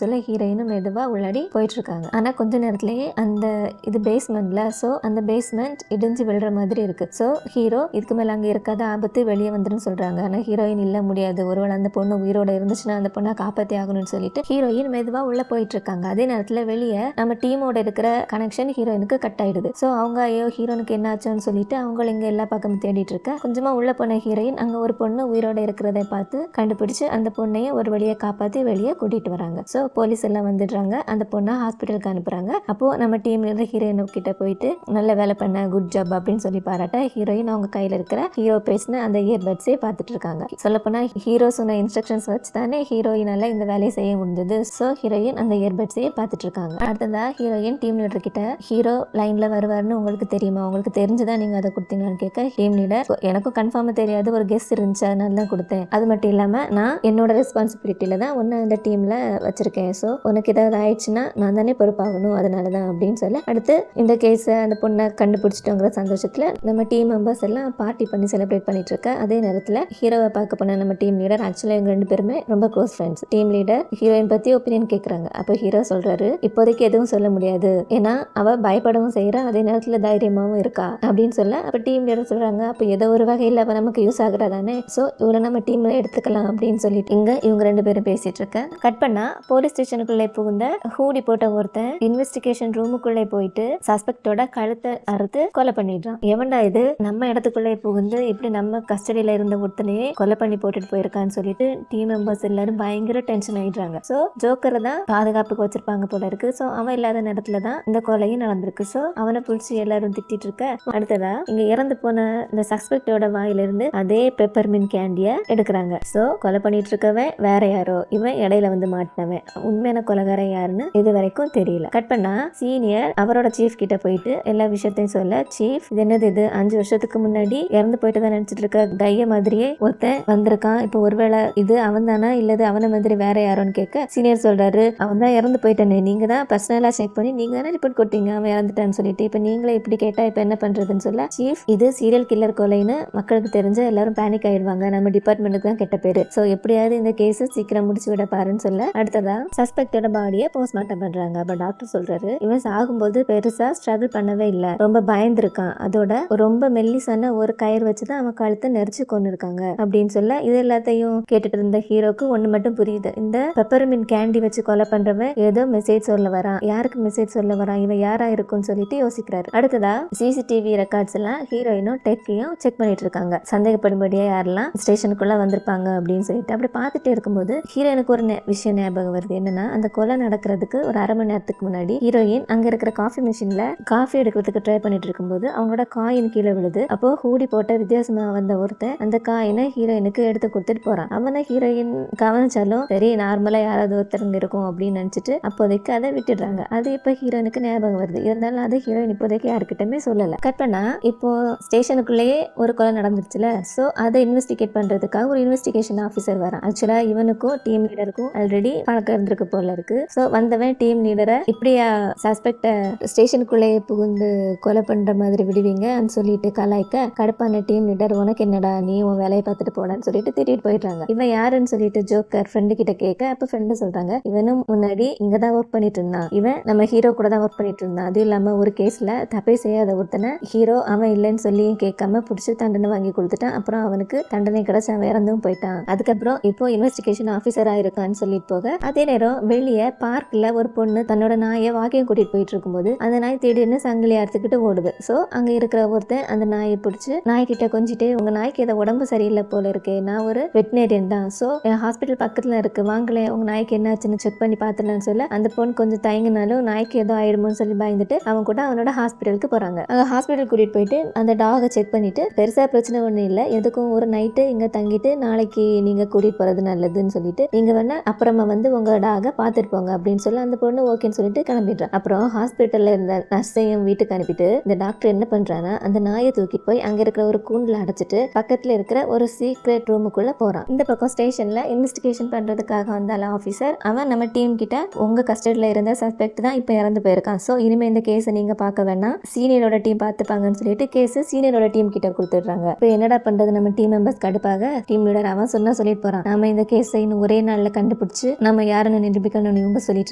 சொல்ல ஹீரோயினும் மெதுவா உள்ளாடி போயிட்டு இருக்காங்க. ஆனா கொஞ்ச நேரத்திலேயே அந்த இது பேஸ்மெண்ட்ல, சோ அந்த பேஸ்மெண்ட் இடிஞ்சு விழுற மாதிரி இருக்கு. சோ ஹீரோ இதுக்கு மேல அங்க இருக்காத, ஆபத்து, வெளியே வந்துருன்னு சொல்றாங்க. ஆனா ஹீரோயின் இல்ல முடியாது, ஒருவேளை அந்த பொண்ணு உயிரோட இருந்துச்சுன்னா அந்த பொண்ணை காப்பாத்தி ஆகணும்னு சொல்லிட்டு ஹீரோயின் மெதுவா உள்ள போயிட்டு இருக்காங்க. அதே நேரத்துல வெளியே நம்ம டீமோட இருக்கிற கனெக்ஷன் ஹீரோயினுக்கு கட் ஆயிடுது. சோ அவங்க ஐயோ ஹீரோனுக்கு என்ன ஆச்சுன்னு சொல்லிட்டு அவங்க இங்க எல்லா பக்கமும் தேடிட்டு இருக்க கொஞ்சமா உள்ள போன ஹீரோயின் அங்க ஒரு பொண்ணு உயிரோட இருக்கிறத பார்த்து கண்டுபிடிச்சு அந்த பொண்ணையும் ஒரு வழியை காப்பாத்தி வெளியே கூட்டிட்டு வராங்க. சோ போலீஸ் எல்லாம் வந்துடுறாங்க, அந்த பொண்ணை ஹாஸ்பிட்டலுக்கு அனுப்புறாங்க. அப்போ நம்ம டீம்ல இருந்து ஹீரோயின் கிட்ட போயிட்டு நல்ல வேலை பண்ண, குட் ஜாப் அப்படின்னு சொல்லி பாராட்ட ஹீரோயின் அவங்க கையில இருக்கிற ஹீரோ பேசின அந்த இயர்பட்ஸே பார்த்துட்டு இருக்காங்க. சொல்லப்போனா ஹீரோ சொன்ன இன்ஸ்ட்ரக்ஷன்ஸ் வச்சு தானே ஹீரோயினால இந்த வேலையை செய்ய முடிஞ்சது. சோ ஹீரோயின் அந்த இயர்பட்ஸே பார்த்துட்டு இருக்காங்க. அடுத்ததா ஹீரோயின் டீம் லீடர் கிட்ட ஹீரோ லைன்ல வருவாருன்னு உங்களுக்கு தெரியுமா, உங்களுக்கு தெரிஞ்சுதான் நீங்க அதை கொடுத்தீங்கன்னு கேட்க டீம் லீடர் எனக்கும் கன்ஃபார்மா தெரியாது, ஒரு கெஸ்ட் இருந்துச்சு அதனால தான் கொடுத்தேன், அது மட்டும் இல்லாம நான் என்னோட ரெஸ்பான்சிபிலிட்டியில தான் ஒன்னு அந்த டீம்ல வச்சிருக்கேன், ஸோ உனக்கு ஏதாவது ஆயிடுச்சுன்னா நான் தானே பொறுப்பாகணும், அதனால தான் அப்படின்னு சொல்ல அடுத்து இந்த கேஸை அந்த பொண்ணை கண்டுபிடிச்சிட்டோங்கிற சந்தோஷத்துல நம்ம டீம் மெம்பர்ஸ் எல்லாம் பார்ட்டி பண்ணி செலிப்ரேட் பண்ணிட்டு இருக்க அதே நேரத்தில் ஹீரோவை பார்க்க போன நம்ம டீம் லீடர் ஆக்சுவலாக இவங்க 2 பேருமே ரொம்ப close friends. Team leader heroine பத்தி ஒப்பீனியன் கேட்குறாங்க. அப்போ ஹீரோ சொல்றாரு இப்போதைக்கு எதுவும் சொல்ல முடியாது, ஏன்னா அவ பயப்படவும் செய்யறா, அதே நேரத்தில் தைரியமாகவும் இருக்கா அப்படின்னு சொல்ல அப்போ டீம் லீடர் சொல்றாங்க அப்போ ஏதோ ஒரு வகையில் அவ நமக்கு யூஸ் ஆகுறதானே, ஸோ இவ்வளோ நம்ம டீம்ல எடுத்துக்கலாம் அப்படின்னு சொல்லிட்டு இங்க இவங்க 2 பேரும் பேசிட்டு இருக்க கட் பண்ணா போலீஸ் ஸ்டேஷனுக்குள்ளே புகுந்த ஹூடி போட்ட ஒருத்தன் இன்வெஸ்டிகேஷன் ரூமுக்குள்ளே போயிட்டு சஸ்பெக்டோட கழுத்தை அறுத்து கொலை பண்ணிடுறான். எவன்டா இது நம்ம இடத்துக்குள்ளே புகுந்து இப்படி நம்ம கஸ்டடியில இருந்த ஒருத்தனையே கொலை பண்ணி போட்டுட்டு போயிருக்கான்னு சொல்லிட்டு டீம் மெம்பர்ஸ் எல்லாரும் பயங்கர டென்ஷன் ஆயிடுறாங்க. ஸோ ஜோக்கரை தான் பாதுகாப்புக்கு வச்சிருப்பாங்க போல இருக்கு. ஸோ அவன் இல்லாத நேரத்துல தான் இந்த கொலையும் நடந்திருக்கு. ஸோ அவனை பிடிச்சி எல்லாரும் திட்டிட்டு இருக்க அடுத்ததா இங்க இறந்து போன இந்த சஸ்பெக்டோட வாயிலிருந்து அதே பெப்பர்மின் கேண்டிய எடுக்கிறாங்க. ஸோ கொலை பண்ணிட்டு இருக்கவன் வேற யாரோ, இவன் இடையில வந்து மாட்டினவன், உண்மையான கொலைகாரன் யாருன்னு இது வரைக்கும் தெரியல. கட் பண்ணா சீனியர் அவரோட சீஃப் கிட்ட போயிட்டு எல்லா விஷயத்தையும் சொல்ல சீஃப் இது என்னது, இது 5 வருஷத்துக்கு முன்னாடி இறந்து போயிட்டு தான் நினைச்சிட்டு இருக்க கைய மாதிரியே ஒருத்தன் வந்திருக்கான், இப்போ ஒருவேளை இது அவன் தானா இல்லது அவனை மாதிரி வேற யாரோன்னு கேட்க சீனியர் சொல்றாரு அவன் தான் இறந்து போயிட்டானே, நீங்க தான் பர்சனலா செக் பண்ணி நீங்க தானே ரிப்போர்ட் கொடுத்தீங்க அவன் இறந்துட்டான்னு சொல்லிட்டு, இப்போ நீங்களே இப்படி கேட்டா இப்போ என்ன பண்றதுன்னு சொல்ல சீஃப் இது சீரியல் கில்லர் கொலைன்னு மக்களுக்கு தெரிஞ்ச எல்லாரும் பேனிக் ஆயிடுவாங்க, நம்ம டிபார்ட்மெண்ட்டுக்கு தான் கெட்ட பேரு, ஸோ எப்படியாவது இந்த கேஸ் சீக்கிரம் முடிச்சு விட பாருன்னு சொல்ல அடுத்ததா சஸ்பெக்டோட பாடியை போஸ்ட்மார்ட்டம் பண்றாங்க. அப்ப டாக்டர் சொல்றாரு இவன் சாகும்போது பெருசா ஸ்ட்ரகிள் பண்ணவே இல்லை, ரொம்ப பயந்துருக்கான், அதோட ரொம்ப மெல்லிசான ஒரு கயிறு வச்சுதான் அவன் கழுத்தை நெரிச்சு கொண்டு இருக்காங்க அப்படின்னு சொல்ல இது எல்லாத்தையும் கேட்டுட்டு இருந்த ஹீரோக்கு ஒண்ணு மட்டும் புரியுது, இந்த பெப்பர்மின் கேண்டி வச்சு கொலை பண்றவன் ஏதோ மெசேஜ் சொல்ல வரான், யாருக்கு மெசேஜ் சொல்ல வரான், இவன் யாரா இருக்கும்னு சொல்லிட்டு யோசிக்கிறாரு. அடுத்ததா சிசிடிவி ரெக்கார்ட்ஸ் எல்லாம் ஹீரோயினும் டெக்கையும் செக் பண்ணிட்டு இருக்காங்க, சந்தேகப்படும்படியா யாரெல்லாம் ஸ்டேஷனுக்குள்ள வந்திருப்பாங்க அப்படின்னு சொல்லிட்டு அப்படி பார்த்துட்டே இருக்கும்போது ஹீரோயினுக்கு ஒரு விஷயம் ஞாபகம் வருது. என்னன்னா அந்த கொலை நடக்கிறதுக்கு ஒரு 1/2 மணி நேரத்துக்கு முன்னாடி ஹீரோயின் அங்க இருக்கிற காஃபி மிஷின்ல காஃபி எடுக்கிறதுக்கு ட்ரை பண்ணிட்டு இருக்கும்போது அவங்களோட காயின் கீழே விழுது. அப்போ ஹூடி போட்ட வித்தியாசமா வந்த ஒருத்தன் அந்த காயினை ஹீரோயினுக்கு எடுத்து கொடுத்துட்டு போறான். அவனை ஹீரோயின் கவனிச்சாலும் சரி நார்மலா யாராவது ஒருத்தருங்க இருக்கும் அப்படின்னு நினைச்சிட்டு அப்போதைக்கு அதை விட்டுடுறாங்க. அது இப்ப ஹீரோயினுக்கு ஞாபகம் வருது, இருந்தாலும் அதை ஹீரோயின் இப்போதைக்கு யாருக்கிட்டமே சொல்லல. கட் பண்ணா இப்போ ஸ்டேஷனுக்குள்ளேயே ஒரு கொலை நடந்துருச்சுல, சோ அதை இன்வெஸ்டிகேட் பண்றதுக்காக ஒரு இன்வெஸ்டிகேஷன் ஆஃபீஸர் வரான். ஆக்சுவலா இவனுக்கும் டீம் லீடருக்கும் ஆல்ரெடி பழக்கம் இருந்திருக்கு போல இருக்கு. சோ வந்தவன் டீம் லீடரை இப்படியா சஸ்பெக்ட ஸ்டேஷனுக்குள்ளேயே புகுந்து கொலை பண்ற மாதிரி விடுவீங்க சொல்லிட்டு கலாய்க்க கடுப்பான டீம் லீடர் உனக்கு என்னடா நீ உன் வேலையை பார்த்துட்டு போடான்னு சொல்லிட்டு திட்டிட்டு போயிடுறாங்க. இவன் யாருன்னு சொல்லிட்டு ஜோக்கர் ஃப்ரெண்டு கிட்ட கேட்க அப்ப ஃப்ரெண்டு சொல்றாங்க இவனும் முன்னாடி இங்கதான் ஒர்க் பண்ணிட்டு இருந்தான், இவன் நம்ம ஹீரோ கூட தான் ஒர்க் பண்ணிட்டு இருந்தான், அதுவும் இல்லாம ஒரு கேஸ்ல தப்பே செய்யாத ஒருத்தனை ஹீரோ அவன் இல்லைன்னு சொல்லியும் கேட்காம பிடிச்சி தண்டனை வாங்கி கொடுத்துட்டான். அப்புறம் அவனுக்கு தண்டனை கிடைச்சு அவன் இறந்தும் போயிட்டான். அதுக்கப்புறம் இப்போ இன்வெஸ்டிகேஷன் ஆஃபீஸரா இருக்கான்னு போறேன்னு சொல்லிட்டு போக, அதே நேரம் வெளியே பார்க்ல ஒரு பொண்ணு தன்னோட நாயை வாக்கியம் கூட்டிட்டு போயிட்டு இருக்கும்போது அந்த நாய் திடீர்னு சங்கிலி அறுத்துக்கிட்டு ஓடுது. சோ அங்க இருக்கிற ஒருத்தன் அந்த நாயை பிடிச்சு நாய்கிட்ட கொஞ்சிட்டு, உங்க நாய்க்கு ஏதோ உடம்பு சரியில்லை போல இருக்கு, நான் ஒரு வெட்டினேரியன் தான், சோ என் ஹாஸ்பிட்டல் பக்கத்துல இருக்கு, வாங்கல உங்க நாய்க்கு என்ன ஆச்சுன்னு செக் பண்ணி பாத்துலான்னு சொல்ல, அந்த பொண்ணு கொஞ்சம் தயங்கினாலும் நாய்க்கு ஏதோ ஆயிடுமோன்னு சொல்லி பயந்துட்டு அவன் கூட அவனோட ஹாஸ்பிட்டலுக்கு போறாங்க. அங்க ஹாஸ்பிட்டல் கூட்டிட்டு போயிட்டு அந்த டாகை செக் பண்ணிட்டு, பெருசா பிரச்சனை ஒண்ணு இல்ல, எதுக்கும் ஒரு நைட்டு இங்க தங்கிட்டு நாளைக்கு நீங்க கூட்டிட்டு போறது நல்லதுன்னு சொல்லிட்டு, நீங்க வேணா அப்புறமா வந்து உங்க டாக பாத்துட்டு போங்க அப்படின்னு சொல்லி அந்த பொண்ணு ஓகேன்னு சொல்லிட்டு கிளம்பிடுறான். அப்புறம் ஹாஸ்பிட்டல்ல இருந்த நர்ஸையும் வீட்டுக்கு அனுப்பிட்டு இந்த டாக்டர் என்ன பண்றான்னா, அந்த நாயை தூக்கிட்டு போய் அங்க இருக்கிற ஒரு கூண்டுல அடைச்சிட்டு பக்கத்துல இருக்கிற ஒரு சீக்ரெட் ரூமுக்குள்ள போறான். இந்த பக்கம் ஸ்டேஷன்ல இன்வெஸ்டிகேஷன் பண்றதுக்காக வந்தால ஆபீசர், அவன் நம்ம டீம் கிட்ட உங்க கஸ்டடியில இருந்த சஸ்பெக்ட் தான் இப்ப இறந்து போயிருக்கான், சோ இனிமே இந்த கேஸை நீங்க பார்க்க வேணாம், சீனியரோட டீம் பார்த்துப்பாங்கன்னு சொல்லிட்டு கேஸ் சீனியரோட டீம் கிட்ட கொடுத்துடுறாங்க. இப்போ என்னடா பண்றது, நம்ம டீம் மெம்பர்ஸ் கடுப்பாக டீம் லீடர் அவன் சொல்லிட்டு போறான், நாம இந்த கேஸை இன்னும் ஒரே நாள்ல கண்டுபிடிச்சு நம்ம யாருன்னு நிரூபிக்கணும்னு இவங்க சொல்லிட்டு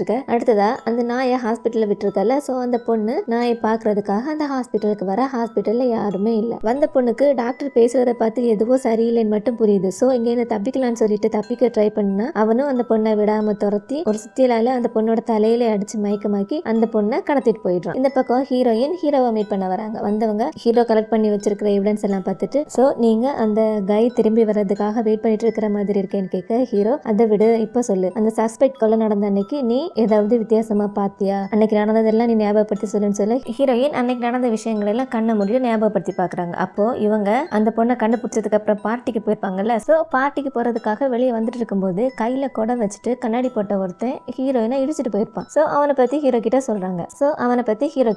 இருக்க. அடுத்ததா அந்த நாயை ஹாஸ்பிட்டல்ல விட்டுருக்கல, சோ அந்த பொண்ணு நாயை பாக்குறதுக்காக அந்த ஹாஸ்பிட்டலுக்கு வர, ஹாஸ்பிட்டல்ல யாருமே இல்ல. வந்த பொண்ணுக்கு டாக்டர் பேசுறத பார்த்து எதுவோ சரியில்லைன்னு மட்டும் புரியுது. சோ இங்க என்ன தப்பிக்கலாம்னு சொல்லிட்டு தப்பிக்க ட்ரை பண்ணா, அவனும் அந்த பொண்ணை விடாம துரத்தி ஒரு சுத்தியலால அந்த பொண்ணோட தலையில அடிச்சு மயக்கமாக்கி அந்த பொண்ணை கடத்திட்டு போயிடுறான். இந்த பக்கம் ஹீரோயின் ஹீரோவை மீட் பண்ண வராங்க. வந்தவங்க ஹீரோ கலெக்ட் பண்ணி வச்சிருக்கிற எவிடன்ஸ் எல்லாம் பார்த்துட்டு, சோ நீங்க அந்த கை திரும்பி வர்றதுக்காக வெயிட் பண்ணிட்டு இருக்கிற மாதிரி இருக்கேன்னு கேட்க, ஹீரோ அதை விடு, இப்ப சொல்லு, அந்த சஸ்பெக்ட் கொலை நடந்த அன்னைக்கு நீ ஏதாவது வித்தியாசமா பாத்தியா, அன்னைக்கு நடந்ததெல்லாம் நீ ஞாபகப்படுத்தி சொல்லுன்னு சொல்ல, ஹீரோயின் அன்னைக்கு நடந்த விஷயங்கள் எல்லாம் கண்ண முடிய ஞாபகப்படுத்தி பாக்குறாங்க. அப்போ இவங்க அந்த பொண்ணை கண்டுபிடிச்சதுக்கு அப்புறம் பார்ட்டிக்கு போயிருப்பாங்கல்ல, சோ பார்ட்டிக்கு போறதுக்காக வெளியே வந்துட்டு இருக்கும்போது கையில கொடை வச்சுட்டு கண்ணாடி போட்ட ஒருத்தன் ஹீரோயினை இடிச்சிட்டு போயிருப்பான். சோ அவனை பத்தி ஹீரோ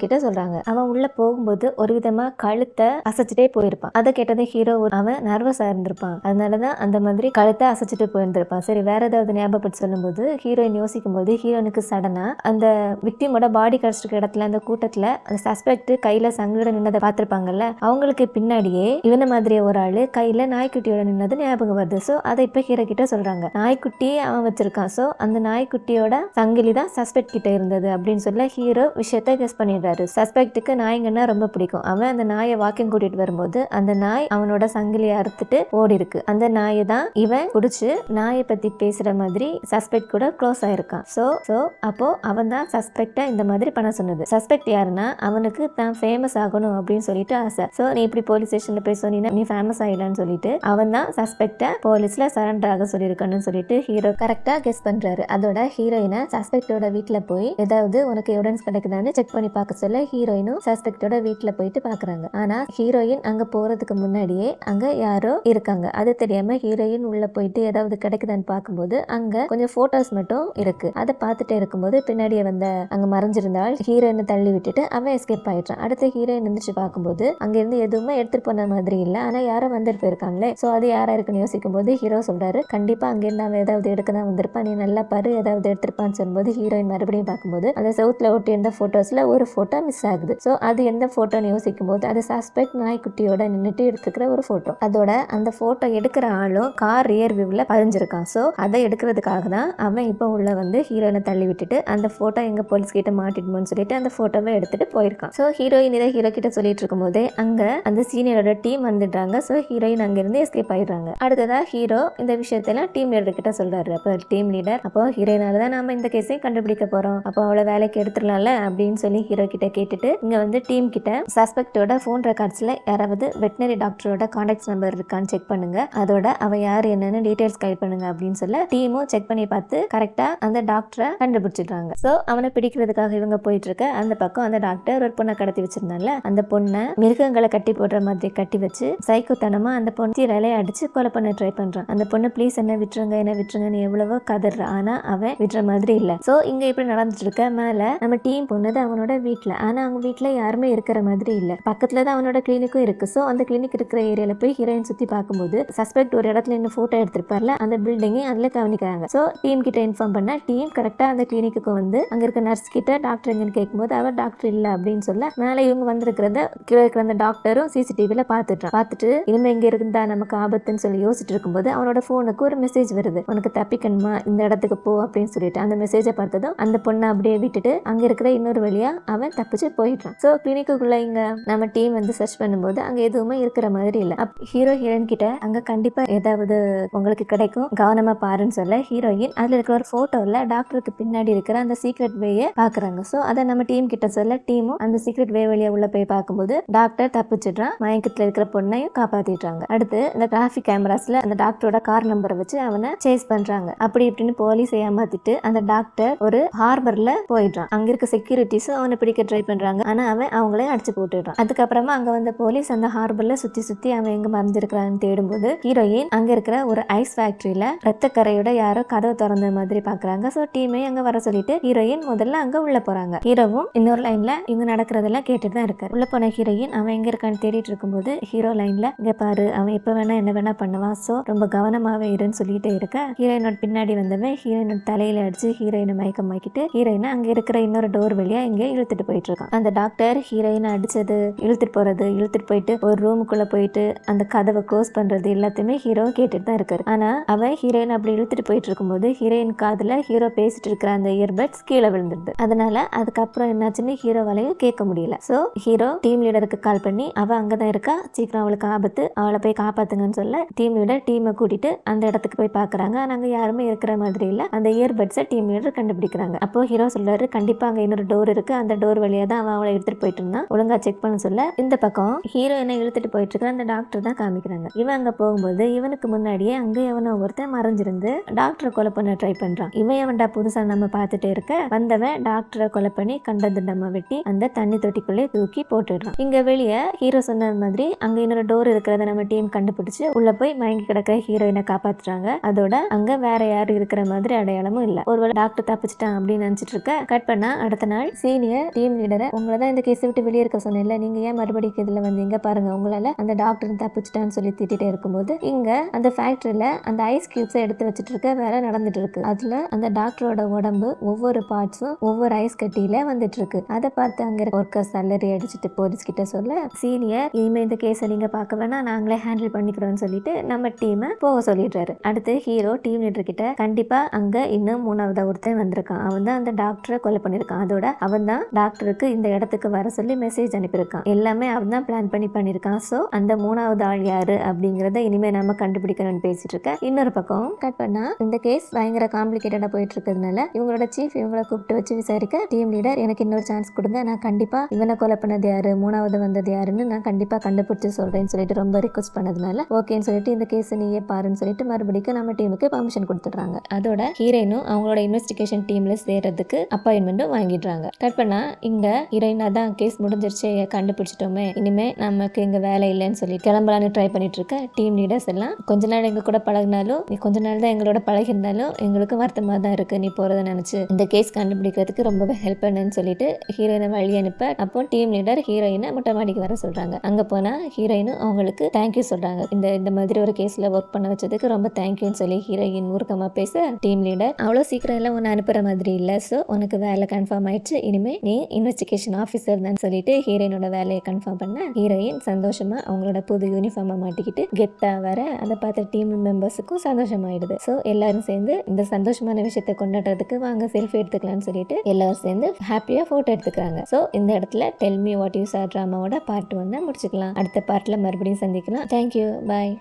கிட்ட சொல்றாங்க. அவன் உள்ள போகும்போது ஒரு விதமா கழுத்தை அசைச்சிட்டே போயிருப்பான். அதை கேட்டது ஹீரோ அவன் நர்வஸா இருந்திருப்பான், அதனாலதான் அந்த மாதிரி கழுத்தை அசைச்சிட்டு போயிருந்திருப்பான். சரி வேற ஏதாவது ஞாபகப்படுத்தி சொல்லும்போது ஹீரோயின் யோசிக்கும் போது ஹீரோனுக்கு சடனா அந்த விக்டிமோட பாடி கிடைச்சிருக்க இடத்துல அந்த கூட்டத்துல அந்த சஸ்பெக்ட் கையில சங்கட நின்னதை பார்த்திருப்பாங்கல்ல, அவங்களுக்கு பின்னாடியே இவன மாதிரியே ஒரு ஆளு கையில நாய்க்குட்டியோட நின்னது ஞாபகம் வருது. சோ அதை இப்ப ஹீரோ கிட்ட சொல்றாங்க. நாய்க்குட்டியே அவன் வச்சிருக்கான், சோ அந்த நாய்க்குட்டியோட சங்கிலி தான் சஸ்பெக்ட் கிட்ட இருந்தது அப்படின்னு சொல்ல ஹீரோ விஷயத்த கெஸ் பண்ணிடுறாரு. சஸ்பெக்டுக்கு நாய்ங்கன்னா ரொம்ப பிடிக்கும். அவன் அந்த நாயை வாக்கிங் கூட்டிட்டு வரும்போது அந்த நாய் அவனோட சங்கிலியை அறுத்துட்டு ஓடி இருக்கு. அந்த நாயை தான் இவன் குடிச்சு நாயை பத்தி பேசுற மாதிரி சஸ்பெக்ட் கூட க்ளோஸ் ஆயிருக்கான். சோ அப்போ அவன் தான் சஸ்பெக்டா இந்த மாதிரி பண்ண சொன்னது. சஸ்பெக்ட் யாருன்னா அவனுக்கு தான் ஃபேமஸ் ஆகணும் அப்படின்னு சொல்லிட்டு ஆசை. சோ நீ இப்படி போலீஸ் ஸ்டேஷன்ல போய் சொன்னீங்கன்னா நீ ஃபேமஸ் ஆயிடலான்னு சொல்லிட்டு அவன் தான் சஸ்பெக்டா போலீஸ்ல சரண்டர் ஆக சொல்லியிருக்கணும்னு சொல்லிட்டு ஹீரோ கரெக்டா கெஸ் பண்றாரு. அதோட ஹீரோயினை சஸ்பெக்டோட வீட்டுல போய் ஏதாவது உனக்கு எவிடன்ஸ் கிடைக்குதான்னு செக் பண்ணி பார்க்க சொல்ல ஹீரோயினும் சஸ்பெக்டோட வீட்டுல போயிட்டு பாக்குறாங்க. ஆனா ஹீரோயின் அங்க போறதுக்கு முன்னாடியே அங்க யாரோ இருக்காங்க. அது தெரியாம ஹீரோயின் உள்ள போயிட்டு ஏதாவது கிடைக்குதான்னு பார்க்கும்போது அங்க கொஞ்சம் போட்டோஸ் மட்டும் இருக்கு. அதை பார்த்துட்டே இருக்கும்போது பின்னாடியே வந்த அங்க மறைஞ்சிருந்தால் ஹீரோயினை தள்ளி விட்டுட்டு அவன் எஸ்கேப் ஆயிட்டான். அடுத்த ஹீரோயின் எந்திரிச்சு பார்க்கும்போது அங்க இருந்து எதுவுமே எடுத்துட்டு போன மாதிரி இல்ல, ஆனா யாரோ வந்துட்டு போயிருக்காங்களே, சோ அது யாரா இருக்குன்னு யோசிக்கும் போது ஹீரோ சொல்றாரு, கண்டிப்பா அங்க இருந்து அவன் ஏதாவது எடுக்கதான் வந்திருப்பான், நீ நல்லா பாரு ஏதாவது எடுத்திருப்பான்னு சொல்லும்போது ஹீரோயின் மறுபடியும் பார்க்கும்போது அந்த சவுத்ல ஒட்டி இருந்த போட்டோஸ்ல ஒரு போட்டோ மிஸ் ஆகுது. சோ அது எந்த போட்டோன்னு யோசிக்கும் போது அது சஸ்பெக்ட் நாய்க்குட்டியோட நின்னுட்டு எடுத்துக்கிற ஒரு போட்டோ. அதோட அந்த போட்டோ எடுக்கிற ஆளும் கார் ரியர் வியூல பதிஞ்சிருக்கான். சோ அதை எடுக்கிறதுக்காக தான் அவன் இப்ப உள்ள வந்து ஹீரோயினை தள்ளி விட்டுட்டு அந்த போட்டோ எங்க போலீஸ் கிட்ட மாட்டிடுமோன்னு சொல்லிட்டு அந்த போட்டோவை எடுத்துட்டு போயிருக்கான். சோ ஹீரோயின் இதை ஹீரோ கிட்ட சொல்லிட்டு இருக்கும் போதே அங்க அந்த சீனியரோட டீம் வந்துட்டாங்க. சோ ஹீரோயின் அங்க இருந்து எஸ்கேப் ஆயிடுறாங்க. அடுத்ததா ஹீரோ இந்த விஷயத்தெல்லாம் டீம் லீடர் கிட்ட சொல்றாரு. அப்ப டீம் லீடர், அப்போ ஹீரோயினால தான் நாம இந்த கேஸை கண்டுபிடிக்க போறோம், அப்போ அவளை வேலைக்கு எடுத்துடலாம்ல அப்படின்னு சொல்லி ஹீரோ கிட்ட கேட்டுட்டு இங்க வந்து டீம் கிட்ட சஸ்பெக்டோட போன் ரெக்கார்ட்ஸ்ல யாராவது வெட்டினரி டாக்டரோட கான்டாக்ட் நம்பர் இருக்கான்னு செக் பண்ணுங்க, அதோட அவ யாரு என்னன்னு டீடைல்ஸ் கைட் பண்ணுங்க அப்படின்னு சொல்ல டீமும் செக் பண்ணி பார்த்து கரெக்டா அந்த டாக்டரை கண்டுபிடிச்சிடுறாங்க. சோ அவனை பிடிக்கிறதுக்காக இவங்க போயிட்டு இருக்க அந்த பக்கம் அந்த டாக்டர் ஒரு பொண்ணை கடத்தி வச்சிருந்தால, அந்த பொண்ணை மிருகங்களை கட்டி போடுற மாதிரி கட்டி வச்சு சைக்கோத்தனமா அந்த பொண்ணு தீரலையை அடிச்சு கொலை பண்ண ட்ரை பண்றான். அந்த பொண்ணு ப்ளீஸ் என்ன விட்டுருங்கன்னு எவ்வளவோ கதற, ஆனா அவன் விடுற மாதிரி இல்ல. சோ இங்க இப்படி நடந்துட்டு இருக்க மேல நம்ம டீம் போனது அவனோட வீட்டுல, ஆனா அவங்க வீட்டுல யாருமே இருக்கிற மாதிரி இல்ல. பக்கத்துலதான் அவனோட கிளினிக்கும் இருக்கு. சோ அந்த கிளினிக் இருக்கிற ஏரியால போய் ஹீரோயின் சுத்தி பார்க்கும்போது சஸ்பெக்ட் ஒரு இடத்துல இன்னும் போட்டோ எடுத்திருப்பார்ல, அந்த பில்டிங்கை அதுல கவனிக்கிறாங்க. சோ டீம் கிட்ட இன்ஃபார்ம் பண்ண டீம் கரெக்டா அந்த கிளினிக்கு வந்து அங்க இருக்க நர்ஸ் கிட்ட டாக்டர் எங்கன்னு கேட்கும்போது அவர் டாக்டர் இல்ல அப்படின்னு சொல்ல, மேல இவங்க வந்திருக்கிறத கீழே இருக்கிற அந்த டாக்டரும் சிசிடிவில பார்த்துட்டு இனிமே இங்க இருந்தா நமக்கு ஆபத்துன்னு சொல்லி யோசிச்சுட்டு இருக்கும்போது அவனோட போனுக்கு ஒரு மெசேஜ் வருது, உனக்கு தப்பிக்கணுமா இந்த இடத்துக்கு போ அப்படின்னு சொல்லிட்டு. அந்த மெசேஜை பார்த்ததும் அந்த பொண்ணை அப்படியே விட்டுட்டு அங்க இருக்கிற இன்னொரு வழியா அவன் தப்பிச்சு போயிட்டான். சோ கிளினிக்குள்ள இங்க நம்ம டீம் வந்து சர்ச் பண்ணும்போது அங்க எதுவுமே இருக்கிற மாதிரி இல்ல. ஹீரோ ஹீரோயின் கிட்ட அங்க கண்டிப்பா ஏதாவது உங்களுக்கு கிடைக்கும், கவனமா பாருன்னு சொல்ல போல ஹீரோயின் அதுல இருக்கிற ஒரு போட்டோல டாக்டருக்கு பின்னாடி இருக்கிற அந்த சீக்ரெட் வேயை பாக்குறாங்க. சோ அதை நம்ம டீம் கிட்ட சொல்ல டீமும் அந்த சீக்ரெட் வே வழியா உள்ள போய் பார்க்கும்போது டாக்டர் தப்பிச்சிடுறான். மயக்கத்துல இருக்கிற பொண்ணையும் காப்பாத்திடுறாங்க. அடுத்து இந்த டிராபிக் கேமராஸ்ல அந்த டாக்டரோட கார் நம்பரை வச்சு அவனை சேஸ் பண்றாங்க. அப்படி இப்படின்னு போலீஸ் ஏமாத்திட்டு அந்த டாக்டர் ஒரு ஹார்பர்ல போயிடுறான். அங்க இருக்க செக்யூரிட்டிஸும் அவனை பிடிக்க ட்ரை பண்றாங்க. ஆனா அவன் அவங்களையும் அடிச்சு போட்டுடுறான். அதுக்கப்புறமா அங்க வந்த போலீஸ் அந்த ஹார்பர்ல சுத்தி சுத்தி அவன் எங்க மறைஞ்சிருக்கான்னு தேடும்போது ஹீரோயின் அங்க இருக்கிற ஒரு ஐஸ் ஃபேக்டரியில ரத்த கரையோட யாரோ கதவை திறந்த மாதிரி பாக்குறாங்க. சோ டீமே அங்க வர சொல்லிட்டு ஹீரோயின் முதல்ல அங்க உள்ள போறாங்க. ஹீரோவும் இன்னொரு லைன்ல இவங்க நடக்கிறதெல்லாம் கேட்டுட்டு தான் இருக்காரு. உள்ள போன ஹீரோயின் அவன் எங்க இருக்கான்னு தேடிட்டு இருக்கும்போது ஹீரோ லைன்ல இங்க பாரு அவன் எப்ப வேணா என்ன வேணா பண்ணுவான், சோ ரொம்ப கவனமாவே இருன்னு சொல்லிட்டே இருக்க ஹீரோயினோட பின்னாடி வந்தவன் ஹீரோயினோட தலையில அடிச்சு ஹீரோயினை மயக்கமாக்கிட்டு ஹீரோயினை அங்க இருக்கிற இன்னொரு டோர் வழியா இங்க இழுத்துட்டு போயிட்டு இருக்கான். அந்த டாக்டர் ஹீரோயினை அடிச்சது, இழுத்துட்டு போறது, இழுத்துட்டு போயிட்டு ஒரு ரூமுக்குள்ள போயிட்டு அந்த கதவை க்ளோஸ் பண்றது எல்லாத்தையுமே ஹீரோ கேட்டுட்டு தான் இருக்காரு. ஆனா அவன் ஹீரோயின் அப்படி இழுத்துட்டு போயிட்டு இருக்கும்போது ஹீரோயின் காதுல ஹீரோ பேசிட்டு இருக்கிற அந்த இயர்பட்ஸ் கீழே விழுந்துருது. அதனால அதுக்கப்புறம் என்னாச்சுன்னு ஹீரோவாலையும் கேட்க முடியல. சோ ஹீரோ டீம் லீடருக்கு கால் பண்ணி அவ அங்கதான் இருக்கா, சீக்கிரம் அவளுக்கு ஆபத்து, அவளை போய் காப்பாத்துங்கன்னு சொல்ல டீம் லீடர் டீமை கூட்டிட்டு அந்த இடத்துக்கு போய் பாக்குறாங்க. ஆனா அங்க யாருமே இருக்கிற மாதிரி இல்ல. அந்த இயர்பட்ஸை டீம் லீடர் கண்டுபிடிக்கிறாங்க. அப்போ ஹீரோ சொல்றாரு கண்டிப்பா அங்க இன்னொரு டோர் இருக்கு, அந்த டோர் வழியா தான் அவன் அவளை எடுத்துட்டு போயிட்டு இருந்தான், ஒழுங்கா செக் பண்ண சொல்ல இந்த பக்கம் ஹீரோயினை இழுத்துட்டு போயிட்டு இருக்கிற அந்த டாக்டர் தான் காமிக்கிறாங்க. இவன் அங்க போகும்போது இவனுக்கு முன்னாடியே அங்க எவனோ ஒருத்தன் மறைஞ்சிருந்து டாக்டரை கொலை பண்ண ட்ரை பண்றான். இவன் எவன்டா புதுசா நம்ம பார்த்துட்டே இருக்க வந்தவன் டாக்டரை கொலை பண்ணி கண்டதுண்டமா வெட்டி அந்த தண்ணி தொட்டிக்குள்ளே தூக்கி போட்டுடுறான். இங்க வெளியே ஹீரோ சொன்ன மாதிரி அங்க இன்னொரு டோர் இருக்கிறத நம்ம டீம் கண்டுபிடிச்சு உள்ள போய் மயங்கி கிடக்கிற ஹீரோயினை காப்பாத்துறாங்க. அதோட அங்க வேற யாரும் இருக்கிற மாதிரி அடையாளமும் இல்ல. ஒருவேளை டாக்டர் தப்பிச்சிட்டான் அப்படின்னு நினைச்சிட்டு இருக்க கட் பண்ணா அடுத்த நாள் சீனியர் டீம் லீடரை உங்களை தான் இந்த கேஸ் விட்டு வெளியே இருக்க சொன்னேன்ல, நீங்க ஏன் மறுபடியும் இதுல வந்தீங்க பாருங்க, உங்களால அந்த டாக்டர் தப்பிச்சிட்டான்னு சொல்லி திட்டிட்டே இருக்கும்போது இங்க அந்த ஃபேக்டரியில அந்த ஐஸ் கியூப்ஸை எடுத்து வச்சுட்டு இருக்க வேலை நடந்துட்டு இருக்கு. அதுல அந்த டாக்டரோட உடம்பு ஒவ்வொரு பார்ட்ஸும் ஒவ்வொரு ஐஸ் கட்டியில வந்துட்டு இருக்கு. அதை பார்த்து அங்க இருக்க ஒர்க்கர்ஸ் அலறி அடிச்சுட்டு போலீஸ் கிட்ட சொல்ல சீனியர் இனிமே இந்த கேஸை நீங்க பார்க்க வேணாம், நாங்களே ஹேண்டில் பண்ணிக்கிறோம்னு சொல்லிட்டு நம்ம டீமை போக சொல்லிடுறாரு. அடுத்து ஹீரோ டீம் லீடர் கிட்ட கண்டிப்பா அங்க இன்னும் மூணாவது ஒருத்தன் வந்திருக்கான், அவன் தான் அந்த டாக்டரை கொலை பண்ணிருக்கான், அதோட அவன் தான் டாக்டருக்கு இந்த இடத்துக்கு வர சொல்லி மெசேஜ் அனுப்பியிருக்கான், எல்லாமே அவன் தான் பிளான் பண்ணி பண்ணிருக்கான். சோ அந்த மூணாவது ஆள் யாரு அப்படிங்கறத இனிமே நம்ம கண்டுபிடிக்கணும்னு பேசிட்டு இருக்க இன்னொரு பக்கம் கட் பண்ணா இந்த கேஸ் பயங்கர காம்ப்ளிகேட்டடா போயிட்டு இருக்கிறதுனால இவங்களோட சீஃப் இவங்களை கூப்பிட்டு வச்சு விசாரிக்க டீம் லீடர் எனக்கு இன்னொரு சான்ஸ் கொடுங்க, நான் கண்டிப்பா இவனை கொலை பண்ணது யாரு, மூணாவது வந்தது யாருன்னு நான் கண்டிப்பா கண்டுபிடிச்சு சொல்றேன்னு சொல்லிட்டு ரொம்ப ரிக்வஸ்ட் பண்ணதுனால ஓகேன்னு சொல்லிட்டு இந்த கேஸ் நீயே பாருன்னு சொல்லிட்டு மறுபடியும் நம்ம டீமுக்கு பர்மிஷன் கொடுத்துடுறாங்க. அதோட ஹீரோயினும் அவங்களோட இன்வெஸ்டிகேஷன் டீம்ல சேர்றதுக்கு அப்பாயின்மெண்ட்டும் வாங்கிடுறாங்க. கட் பண்ணா இங்க ஹீரோயின் அதான் கேஸ் முடிஞ்சிருச்சு, கண்டுபிடிச்சிட்டோமே, இனிமே நமக்கு இங்க வேலை இல்லைன்னு சொல்லி கிளம்பலான்னு ட்ரை பண்ணிட்டு இருக்க டீம் லீடர்ஸ் எல்லாம் கொஞ்ச நாள் எங்க கூட பழகினாலும் நீ கொஞ்ச நாள் தான் எங்களோட பழகிருந்தாலும் எங்களுக்கு வருத்தமா தான் இருக்கு நீ போறத நினைச்சு, இந்த கேஸ் கண்டுபிடிக்கிறதுக்கு ரொம்பவே ஹெல்ப் பண்ணுன்னு சொல்லிட்டு ஹீரோயினை வழி அனுப்ப அப்போ டீம் லீடர் ஹீரோயினை மொட்டை மாடிக்கு வர சொல்றாங்க. அங்க போனா ஹீரோயினும் அவங்களுக்கு தேங்க்யூ சொல்றாங்க, இந்த மாதிரி ஒரு கேஸ்ல ஒர்க் பண்ண வச்சதுக்கு ரொம்ப தேங்க்யூன்னு சொல்லி ஹீரோயின் ஊர்க்கமா பேச டீம் லீடர் அவ்வளோ சீக்கிரம் எல்லாம் உன்னை அனுப்புற மாதிரி இல்ல, சோ உனக்கு வேலை கன்ஃபார்ம் ஆயிடுச்சு, இனிமே நீ இன்வெஸ்டிகேஷன் ஆஃபீஸர் தான் சொல்லிட்டு ஹீரோயினோட வேலையை கன்ஃபார்ம் பண்ண ஹீரோயின் சந்தோஷமா அவங்களோட புது யூனிஃபார்மை மாட்டிக்கிட்டு கெத்தா வர அதை பார்த்த டீம் மெம்பர்ஸுக்கும் சந்தோஷமாயிடுது. ஸோ எல்லாரும் சேர்ந்து இந்த சந்தோஷமான விஷயத்தை கொண்டாடுறதுக்கு வாங்க செல்ஃபி எடுத்துக்கலாம்னு சொல்லிட்டு எல்லாரும் சேர்ந்து ஹாப்பியா போட்டோ எடுத்துக்கிறாங்க. ஸோ இந்த இடத்துல டெல் மீ வாட் யூ சா டிராமாவோட பார்ட் 1 முடிச்சுக்கலாம். அடுத்த பார்ட்ல மறுபடியும் சந்திக்கலாம். தேங்க்யூ, பாய்.